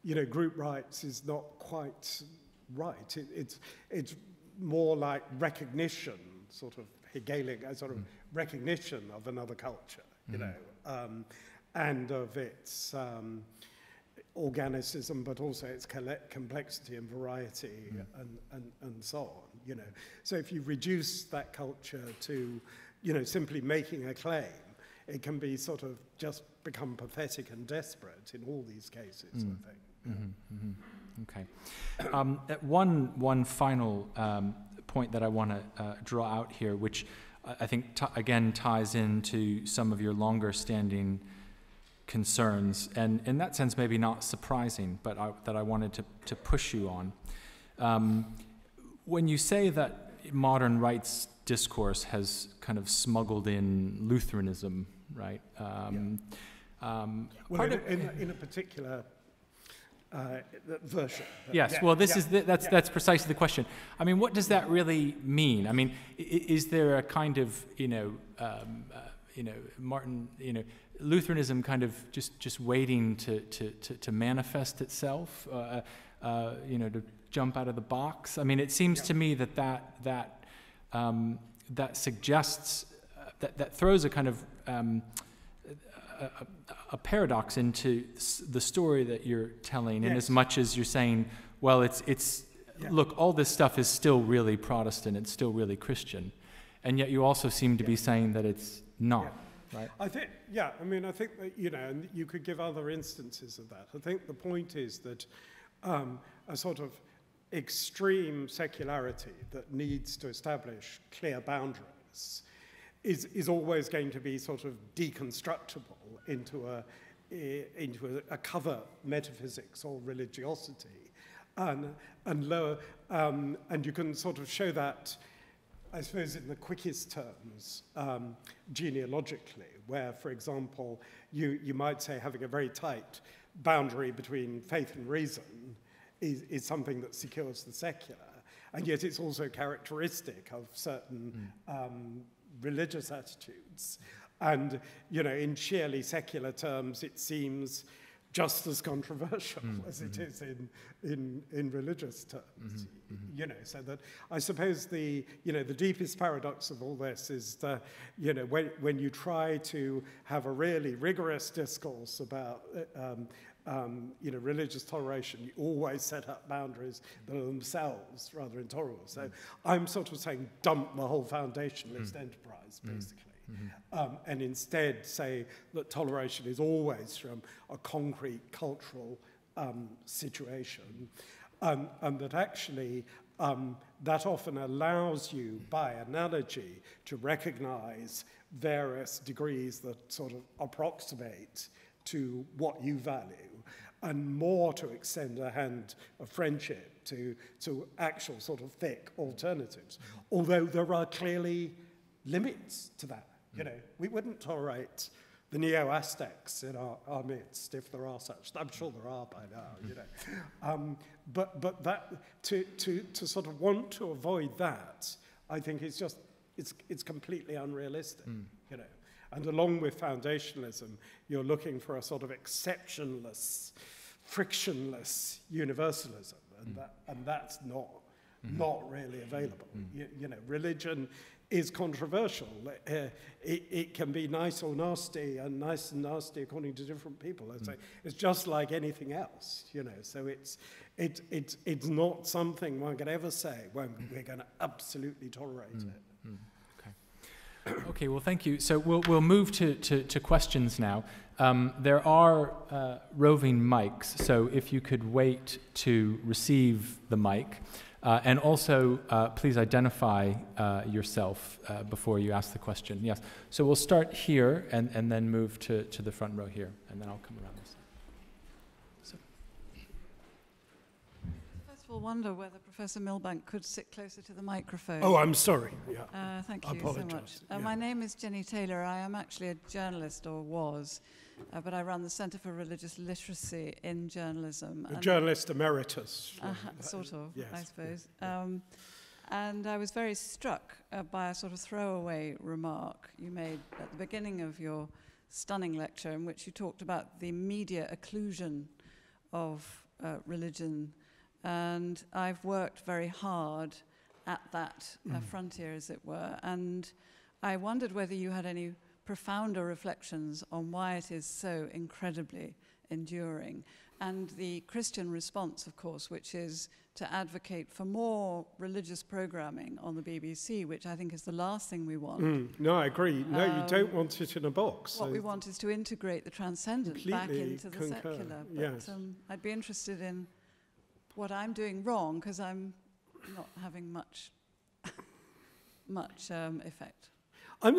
you know, group rights is not quite right. It's more like recognition, sort of Hegelian, sort of recognition of another culture, you know, and of its organicism, but also its complexity and variety, and so on, you know. So if you reduce that culture to, you know, simply making a claim, it can be sort of just become pathetic and desperate in all these cases, I think. Okay. One final point that I want to draw out here, which I think again ties into some of your longer-standing concerns, and in that sense maybe not surprising, but that I wanted to push you on. When you say that modern rights discourse has kind of smuggled in Lutheranism, right? In a particular version. Yes. Well, that's precisely the question. I mean, what does that really mean? I mean, is there a kind of Martin, Lutheranism kind of just waiting to manifest itself, to jump out of the box? I mean, it seems to me that suggests that throws a kind of a paradox into the story that you're telling, in as much as you're saying, well, look, all this stuff is still really Protestant, it's still really Christian, and yet you also seem to be saying that it's not, right? I think that, and you could give other instances of that. I think the point is that a sort of extreme secularity that needs to establish clear boundaries is always going to be sort of deconstructible into a cover metaphysics or religiosity, and you can sort of show that, I suppose, in the quickest terms, genealogically, where, for example, you might say having a very tight boundary between faith and reason is something that secures the secular, and yet it's also characteristic of certain religious attitudes. And, in sheerly secular terms, it seems just as controversial as it is in religious terms. So that I suppose the deepest paradox of all this is that, when you try to have a really rigorous discourse about religious toleration, you always set up boundaries that are themselves rather intolerable. So I'm sort of saying dump the whole foundationalist enterprise, basically. And instead say that toleration is always from a concrete cultural situation, and that actually that often allows you, by analogy, to recognize various degrees that sort of approximate to what you value, and more to extend a hand of friendship to actual sort of thick alternatives. Although there are clearly limits to that. We wouldn't tolerate the Neo-Aztecs in our midst, if there are such. I'm sure there are by now, But that, to sort of want to avoid that, I think it's completely unrealistic, And along with foundationalism, you're looking for a sort of exceptionless, frictionless universalism, and that's not really available. Religion is controversial. It can be nice or nasty, and nice and nasty according to different people. It's just like anything else, So it's not something one could ever say, well, we're going to absolutely tolerate it. Okay, well, thank you. So we'll move to questions now. There are roving mics, so if you could wait to receive the mic. And also, please identify yourself before you ask the question. Yes. So we'll start here and then move to the front row here, and then I'll come around this side. First of all, wonder whether Professor Milbank could sit closer to the microphone. Oh, I'm sorry. Yeah. Thank you so much. My name is Jenny Taylor. I am actually a journalist, or was. But I run the Centre for Religious Literacy in Journalism. A journalist emeritus. Sort of, yes, I suppose. Yeah. And I was very struck by a sort of throwaway remark you made at the beginning of your stunning lecture, in which you talked about the media occlusion of religion. And I've worked very hard at that frontier, as it were. And I wondered whether you had any profounder reflections on why it is so incredibly enduring. And the Christian response, of course, which is to advocate for more religious programming on the BBC, which I think is the last thing we want. No, I agree. No, you don't want it in a box. What we want is to integrate the transcendent back into the secular. But yes. I'd be interested in what I'm doing wrong, because I'm not having much effect. I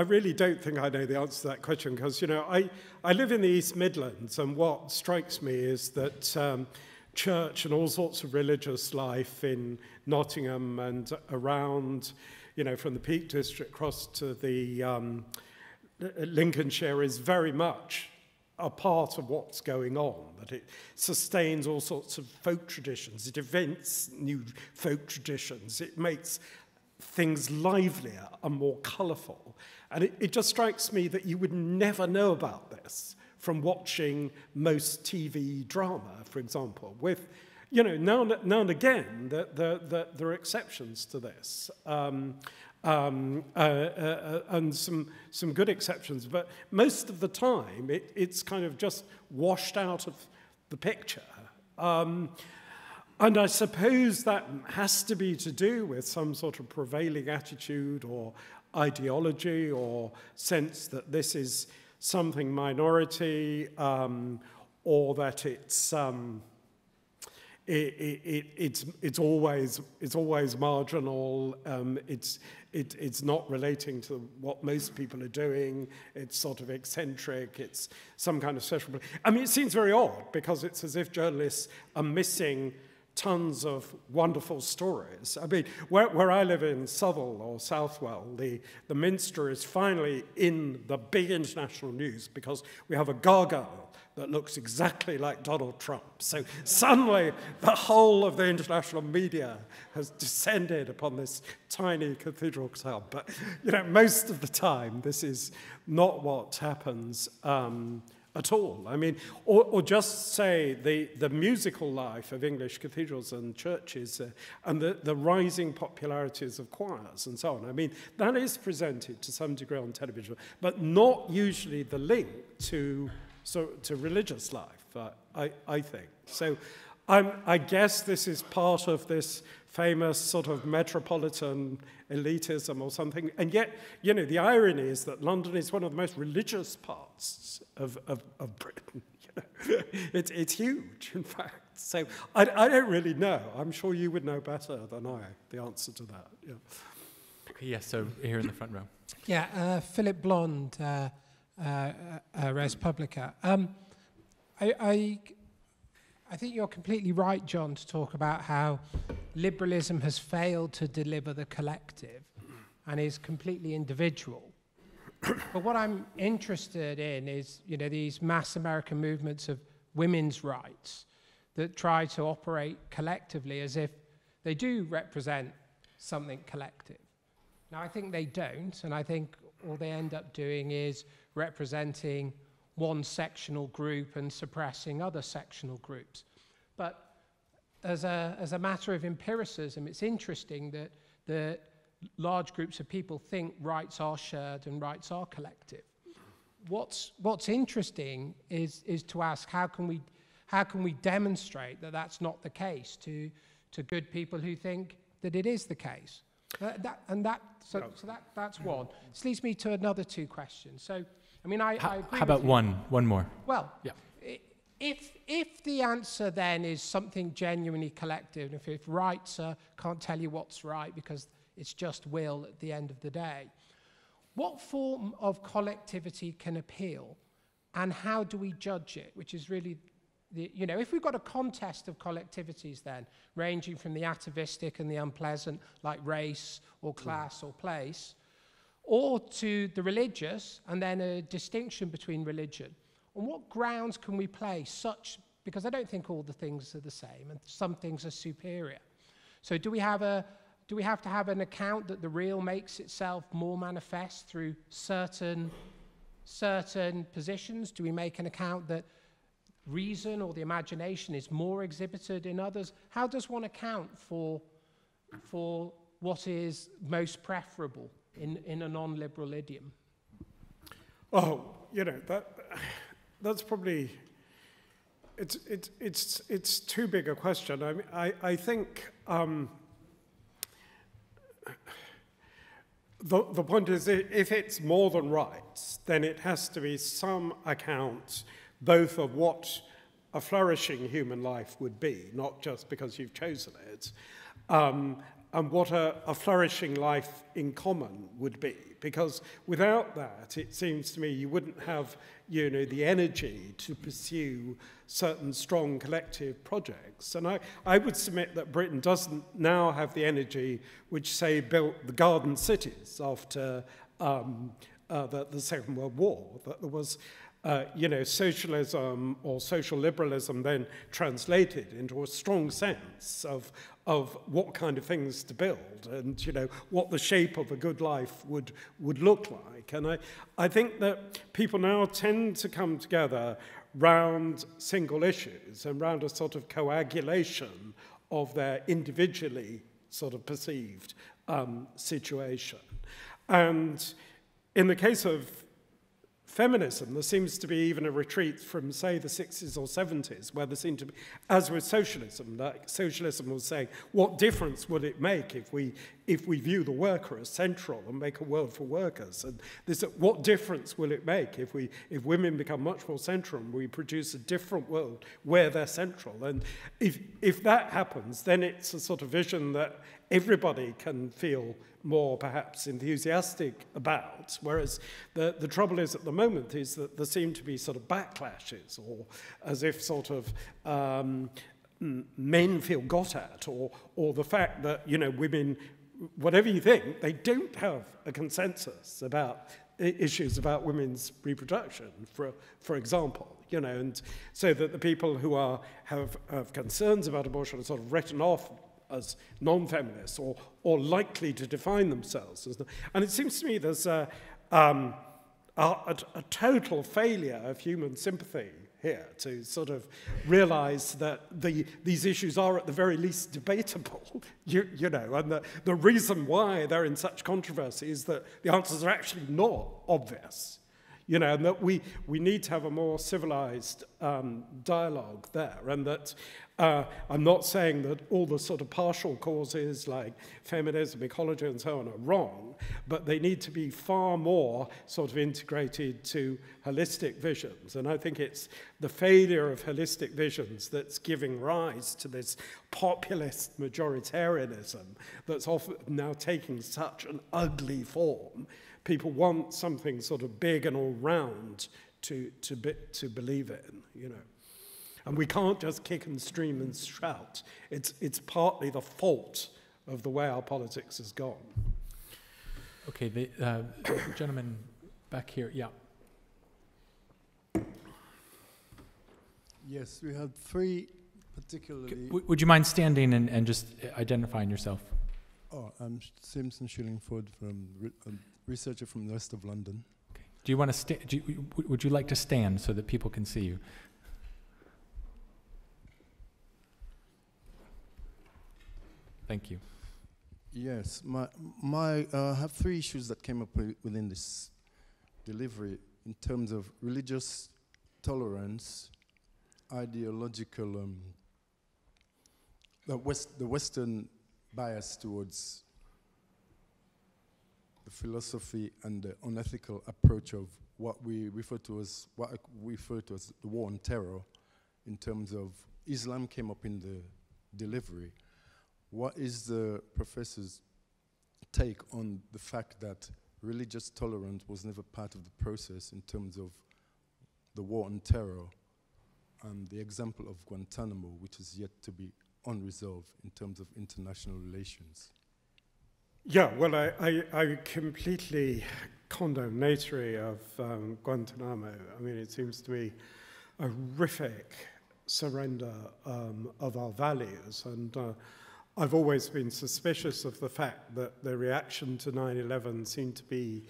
really don't think I know the answer to that question, because, I live in the East Midlands, and what strikes me is that church and all sorts of religious life in Nottingham and around, from the Peak District across to the Lincolnshire is very much a part of what's going on, that it sustains all sorts of folk traditions, it invents new folk traditions, it makes things livelier and more colourful. And it just strikes me that you would never know about this from watching most TV drama, for example, with, now and again, there are exceptions to this, and some good exceptions, but most of the time it's kind of just washed out of the picture. And I suppose that has to be to do with some sort of prevailing attitude or ideology or sense that this is something minority, or that it's always marginal. It's not relating to what most people are doing. It's sort of eccentric. It's some kind of social. I mean, it seems very odd, because it's as if journalists are missing tons of wonderful stories. I mean, where I live in Southall or Southwell, the Minster is finally in the big international news because we have a gargoyle that looks exactly like Donald Trump. So suddenly the whole of the international media has descended upon this tiny cathedral club. But most of the time this is not what happens at all. I mean, or just say the musical life of English cathedrals and churches and the rising popularities of choirs and so on. I mean, that is presented to some degree on television, but not usually the link to religious life, I think. So I guess this is part of this famous sort of metropolitan elitism or something. And yet, the irony is that London is one of the most religious parts of Britain. It's huge, in fact. So I don't really know. I'm sure you would know better than I, the answer to that. Yeah. Okay, yes, so here in the front row. Yeah, Philip Blond, Res Publica. I think you're completely right, John, to talk about how liberalism has failed to deliver the collective and is completely individual. But what I'm interested in is, these mass American movements of women's rights that try to operate collectively as if they do represent something collective. Now, I think they don't, and I think all they end up doing is representing one sectional group and suppressing other sectional groups. But as a matter of empiricism, it's interesting that large groups of people think rights are shared and rights are collective. What's interesting is to ask how can we demonstrate that that's not the case to good people who think that it is the case. That's one. This leads me to another two questions. So, I mean, I agree. How about one more? Well, yeah. If the answer then is something genuinely collective, and if rights can't tell you what's right because it's just will at the end of the day, what form of collectivity can appeal, and how do we judge it? Which is really if we've got a contest of collectivities then, ranging from the atavistic and the unpleasant, like race or class or place, or to the religious, and then a distinction between religion, on what grounds can we play such, because I don't think all the things are the same, and some things are superior. So do we have to have an account that the real makes itself more manifest through certain positions? Do we make an account that reason or the imagination is more exhibited in others? How does one account for what is most preferable in a non-liberal idiom? Oh, that's probably it's too big a question. I mean, I think the point is, if it's more than rights, then it has to be some account both of what a flourishing human life would be, not just because you've chosen it, and what a flourishing life in common would be. Because without that, it seems to me you wouldn't have, the energy to pursue certain strong collective projects. And I would submit that Britain doesn't now have the energy which, say, built the garden cities after the Second World War, that there was socialism or social liberalism then translated into a strong sense of what kind of things to build and, what the shape of a good life would look like. And I think that people now tend to come together round single issues and round a sort of coagulation of their individually sort of perceived situation. And in the case of feminism, there seems to be even a retreat from, say, the 60s or 70s, where there seemed to be, as with socialism, like socialism was saying, what difference would it make if we view the worker as central and make a world for workers? And what difference will it make if women become much more central and we produce a different world where they're central? And if that happens, then it's a sort of vision that everybody can feel more perhaps enthusiastic about, whereas the trouble is at the moment is that there seem to be sort of backlashes, or as if sort of men feel got at, or the fact that, women, whatever you think, they don't have a consensus about issues about women's reproduction, for example, you know, and so that the people who have concerns about abortion are sort of written off as non-feminists or likely to define themselves as. And it seems to me there's a total failure of human sympathy here to sort of realize that these issues are at the very least debatable, you know, and the reason why they're in such controversy is that the answers are actually not obvious, you know, and that we need to have a more civilized dialogue there, and that I'm not saying that all the sort of partial causes like feminism, ecology and so on are wrong, but they need to be far more sort of integrated to holistic visions. And I think it's the failure of holistic visions that's giving rise to this populist majoritarianism that's often now taking such an ugly form. People want something sort of big and all round to believe in, you know. And we can't just kick and scream and shout. It's partly the fault of the way our politics has gone. Okay, the gentleman back here, yeah. Yes, we had three particularly... Would you mind standing and just identifying yourself? Oh, I'm Simpson Shillingford, from a researcher from the west of London. Okay. Do you want to would you like to stand so that people can see you? Thank you. Yes, I have three issues that came up within this delivery in terms of religious tolerance, ideological, the Western bias towards the philosophy and the unethical approach of what we refer to as the war on terror. In terms of Islam came up in the delivery. What is the professor's take on the fact that religious tolerance was never part of the process in terms of the war on terror and the example of Guantanamo, which is yet to be unresolved in terms of international relations? Yeah, well, I completely condemnatory of Guantanamo. I mean, it seems to me a horrific surrender of our values, and I've always been suspicious of the fact that the reaction to 9/11 seemed to be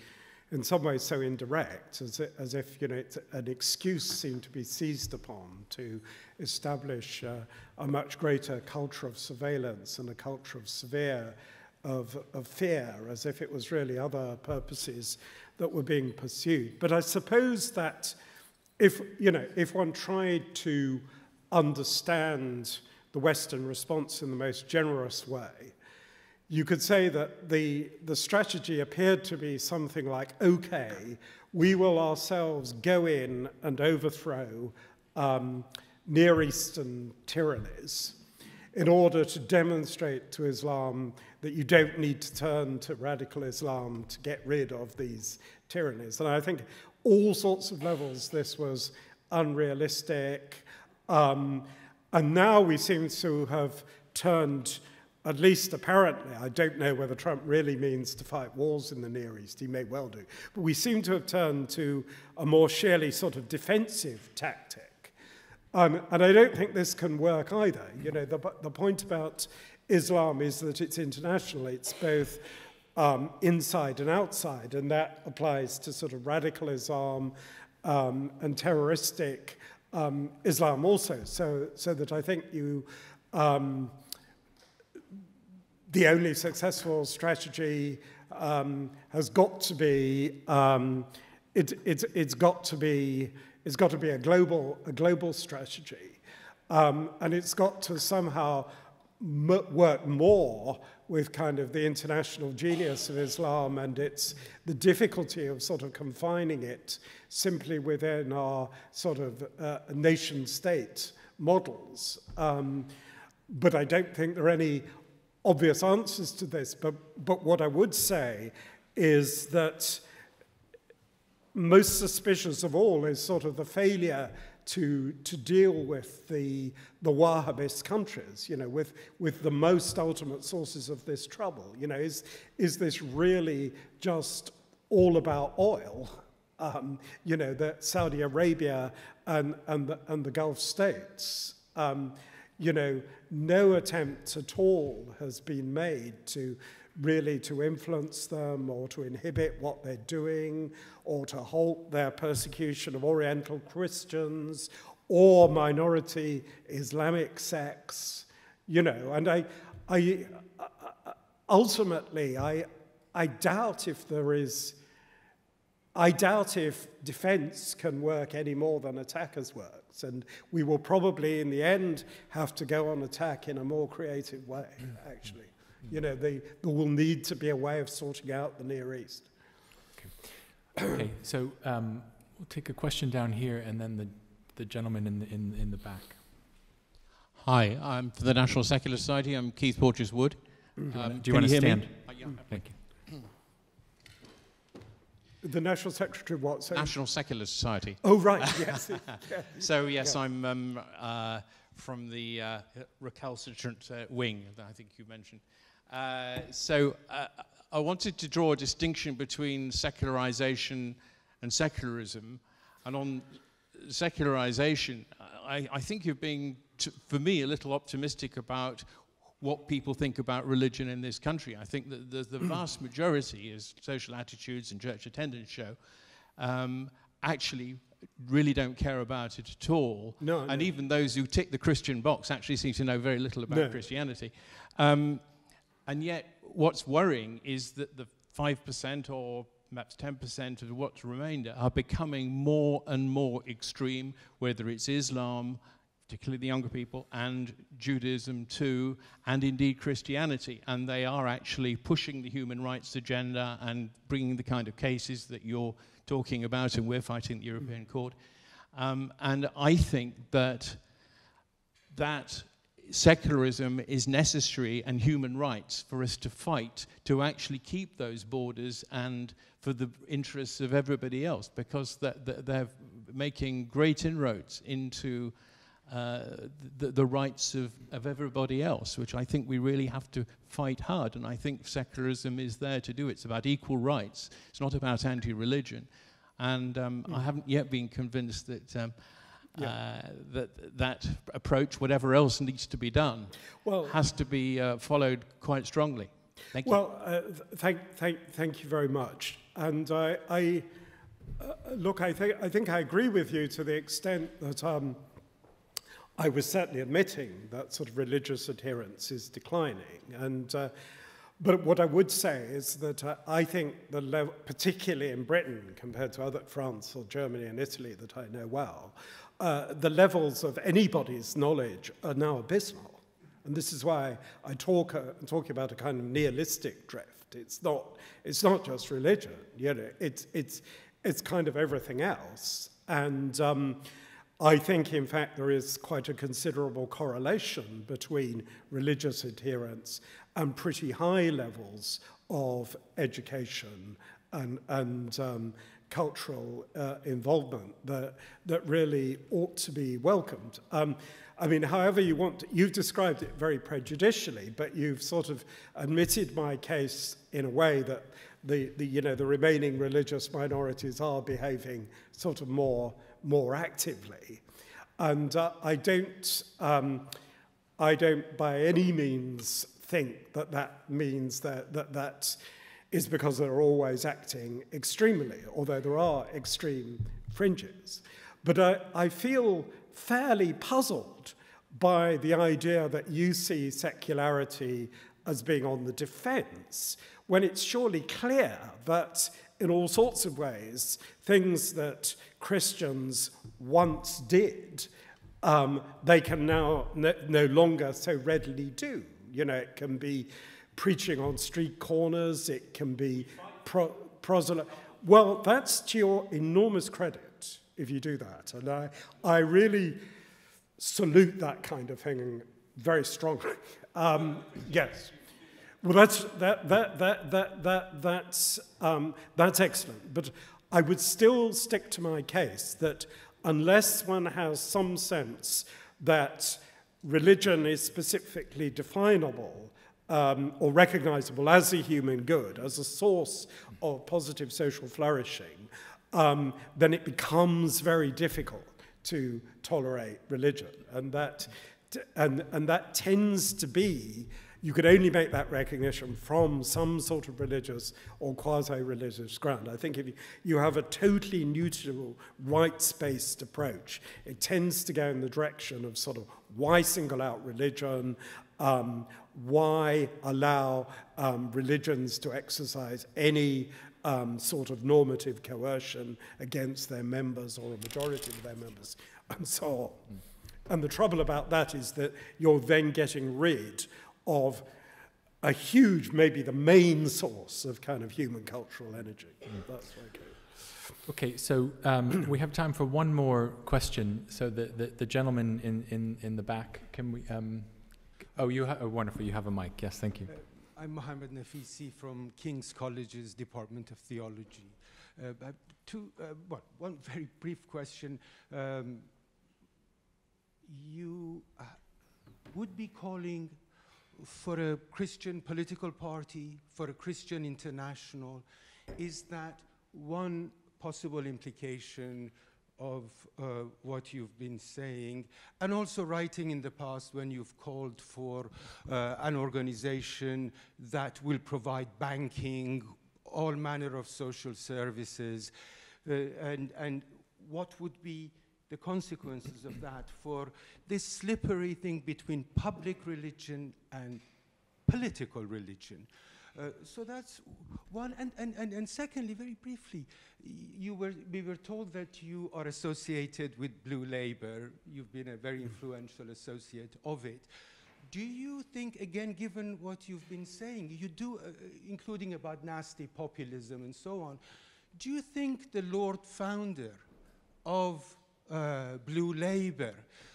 in some ways so indirect, as if, you know, an excuse seemed to be seized upon to establish a much greater culture of surveillance and a culture of fear, as if it was really other purposes that were being pursued. But I suppose that if one tried to understand the Western response in the most generous way, you could say that the strategy appeared to be something like, okay, we will ourselves go in and overthrow Near Eastern tyrannies in order to demonstrate to Islam that you don't need to turn to radical Islam to get rid of these tyrannies. And I think all sorts of levels this was unrealistic. And now we seem to have turned, at least apparently, I don't know whether Trump really means to fight wars in the Near East, he may well do, but we seem to have turned to a more sheerly sort of defensive tactic. And I don't think this can work either. You know, the point about Islam is that it's international, it's both inside and outside, and that applies to sort of radical Islam and terroristic Islam also, so that I think the only successful strategy has got to be it's got to be a global strategy, and it's got to somehow work more with kind of the international genius of Islam and the difficulty of sort of confining it simply within our sort of nation-state models. But I don't think there are any obvious answers to this. But what I would say is that most suspicious of all is sort of the failure to deal with the Wahhabist countries, you know, with the most ultimate sources of this trouble. You know, is this really just all about oil, you know, that Saudi Arabia and the Gulf states, you know, no attempt at all has been made to really to influence them or to inhibit what they're doing or to halt their persecution of Oriental Christians or minority Islamic sects, you know. And I ultimately, I doubt if there is, I doubt if defense can work any more than attackers works. And we will probably, in the end, have to go on attack in a more creative way, actually. You know, there will need to be a way of sorting out the Near East. Okay, so we'll take a question down here, and then the gentleman in the back. Hi, I'm for the National Secular Society. I'm Keith Porteous-Wood. Do you want to stand? Yeah. Thank you. The National Secretary of what? So National Secular Society. oh, right, yes. So, yes, I'm from the recalcitrant wing that I think you mentioned. I wanted to draw a distinction between secularization and secularism. And on secularization, I think you're being, for me, a little optimistic about what people think about religion in this country. I think that the vast majority, as social attitudes and church attendance show, actually really don't care about it at all. No, and even those who tick the Christian box actually seem to know very little about Christianity. And yet, what's worrying is that the 5% or perhaps 10% of what's remainder are becoming more and more extreme, whether it's Islam, particularly the younger people, and Judaism too, and indeed Christianity. And they are actually pushing the human rights agenda and bringing the kind of cases that you're talking about and we're fighting at the European Court. And I think that secularism is necessary and human rights for us to fight to actually keep those borders and for the interests of everybody else, because they're making great inroads into the rights of everybody else, which I think we really have to fight hard. And I think secularism is there to do it. It's about equal rights. It's not about anti-religion. And I haven't yet been convinced that that approach, whatever else needs to be done, has to be followed quite strongly. Thank you. Well, thank you very much. And look, I think I agree with you to the extent that I was certainly admitting that sort of religious adherence is declining. And but what I would say is that I think the level, particularly in Britain compared to other France or Germany and Italy that I know well, the levels of anybody's knowledge are now abysmal. And this is why I'm talking about a kind of nihilistic drift. It's not just religion, you know, it's kind of everything else. And I think, in fact, there is quite a considerable correlation between religious adherence and pretty high levels of education and cultural involvement that really ought to be welcomed. I mean, however you want to, you've described it very prejudicially, but you've sort of admitted my case in a way that the remaining religious minorities are behaving sort of more actively, and I don't by any means think that means that is because they're always acting extremely, although there are extreme fringes. But I feel fairly puzzled by the idea that you see secularity as being on the defense, when it's surely clear that in all sorts of ways, things that Christians once did, they can now no longer so readily do. You know, it can be preaching on street corners, it can be proselyte. Well, that's to your enormous credit if you do that. And I really salute that kind of thing very strongly. Yes. Well, that's excellent. But I would still stick to my case that unless one has some sense that religion is specifically definable or recognizable as a human good, as a source of positive social flourishing, then it becomes very difficult to tolerate religion. And that tends to be, you could only make that recognition from some sort of religious or quasi-religious ground. I think if you have a totally neutral, rights-based approach, it tends to go in the direction of sort of why single out religion, why allow religions to exercise any sort of normative coercion against their members or a majority of their members, and so on. And the trouble about that is that you're then getting rid of a huge, maybe the main source of kind of human cultural energy. That's okay. Okay, so we have time for one more question. So the gentleman in the back, can we? Oh, wonderful! You have a mic. Yes, thank you. I'm Mohammed Nafisi from King's College's Department of Theology. One very brief question. You would be calling for a Christian political party, for a Christian international. Is that one possible implication of what you've been saying? And also writing in the past when you've called for an organization that will provide banking, all manner of social services, and what would be the consequences of that for this slippery thing between public religion and political religion. So that's one. And secondly, very briefly, we were told that you are associated with Blue Labour. You've been a very influential associate of it. Do you think, again, given what you've been saying, you do, including about nasty populism and so on, do you think the Lord Founder of Blue Labour,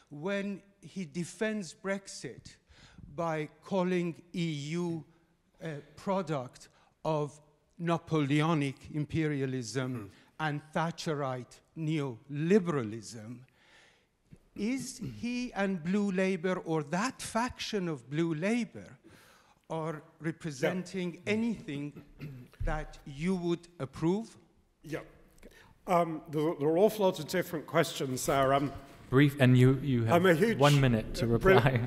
when he defends Brexit by calling EU a product of Napoleonic imperialism and Thatcherite neoliberalism, is he and Blue Labour, or that faction of Blue Labour, are representing anything that you would approve? Yeah. There are an awful lot of different questions there. Brief, and you have 1 minute to reply.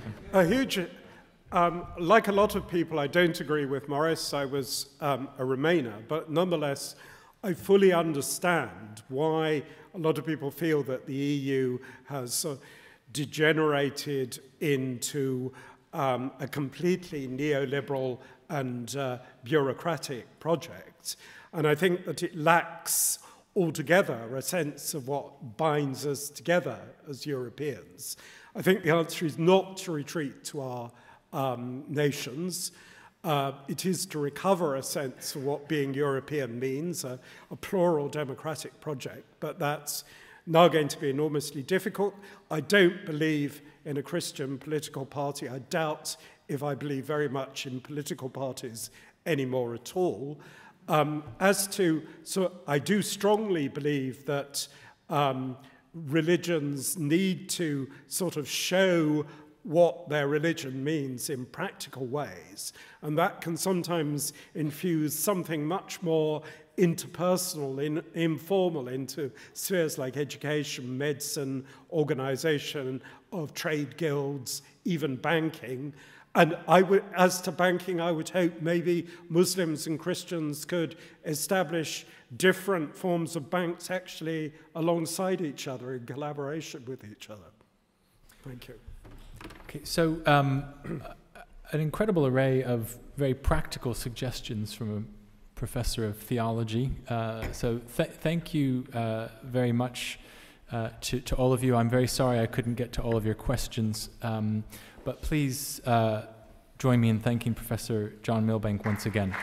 Like a lot of people, I don't agree with Morris. I was a Remainer, but nonetheless, I fully understand why a lot of people feel that the EU has degenerated into a completely neoliberal and bureaucratic project. And I think that it lacks altogether a sense of what binds us together as Europeans. I think the answer is not to retreat to our nations. It is to recover a sense of what being European means, a plural democratic project, but that's now going to be enormously difficult. I don't believe in a Christian political party. I doubt if I believe very much in political parties anymore at all. So I do strongly believe that religions need to sort of show what their religion means in practical ways, and that can sometimes infuse something much more interpersonal, informal, into spheres like education, medicine, organization of trade guilds, even banking. And as to banking, I would hope maybe Muslims and Christians could establish different forms of banks actually alongside each other in collaboration with each other. Thank you. Okay, so an incredible array of very practical suggestions from a professor of theology. So thank you very much to all of you. I'm very sorry I couldn't get to all of your questions. But please join me in thanking Professor John Milbank once again.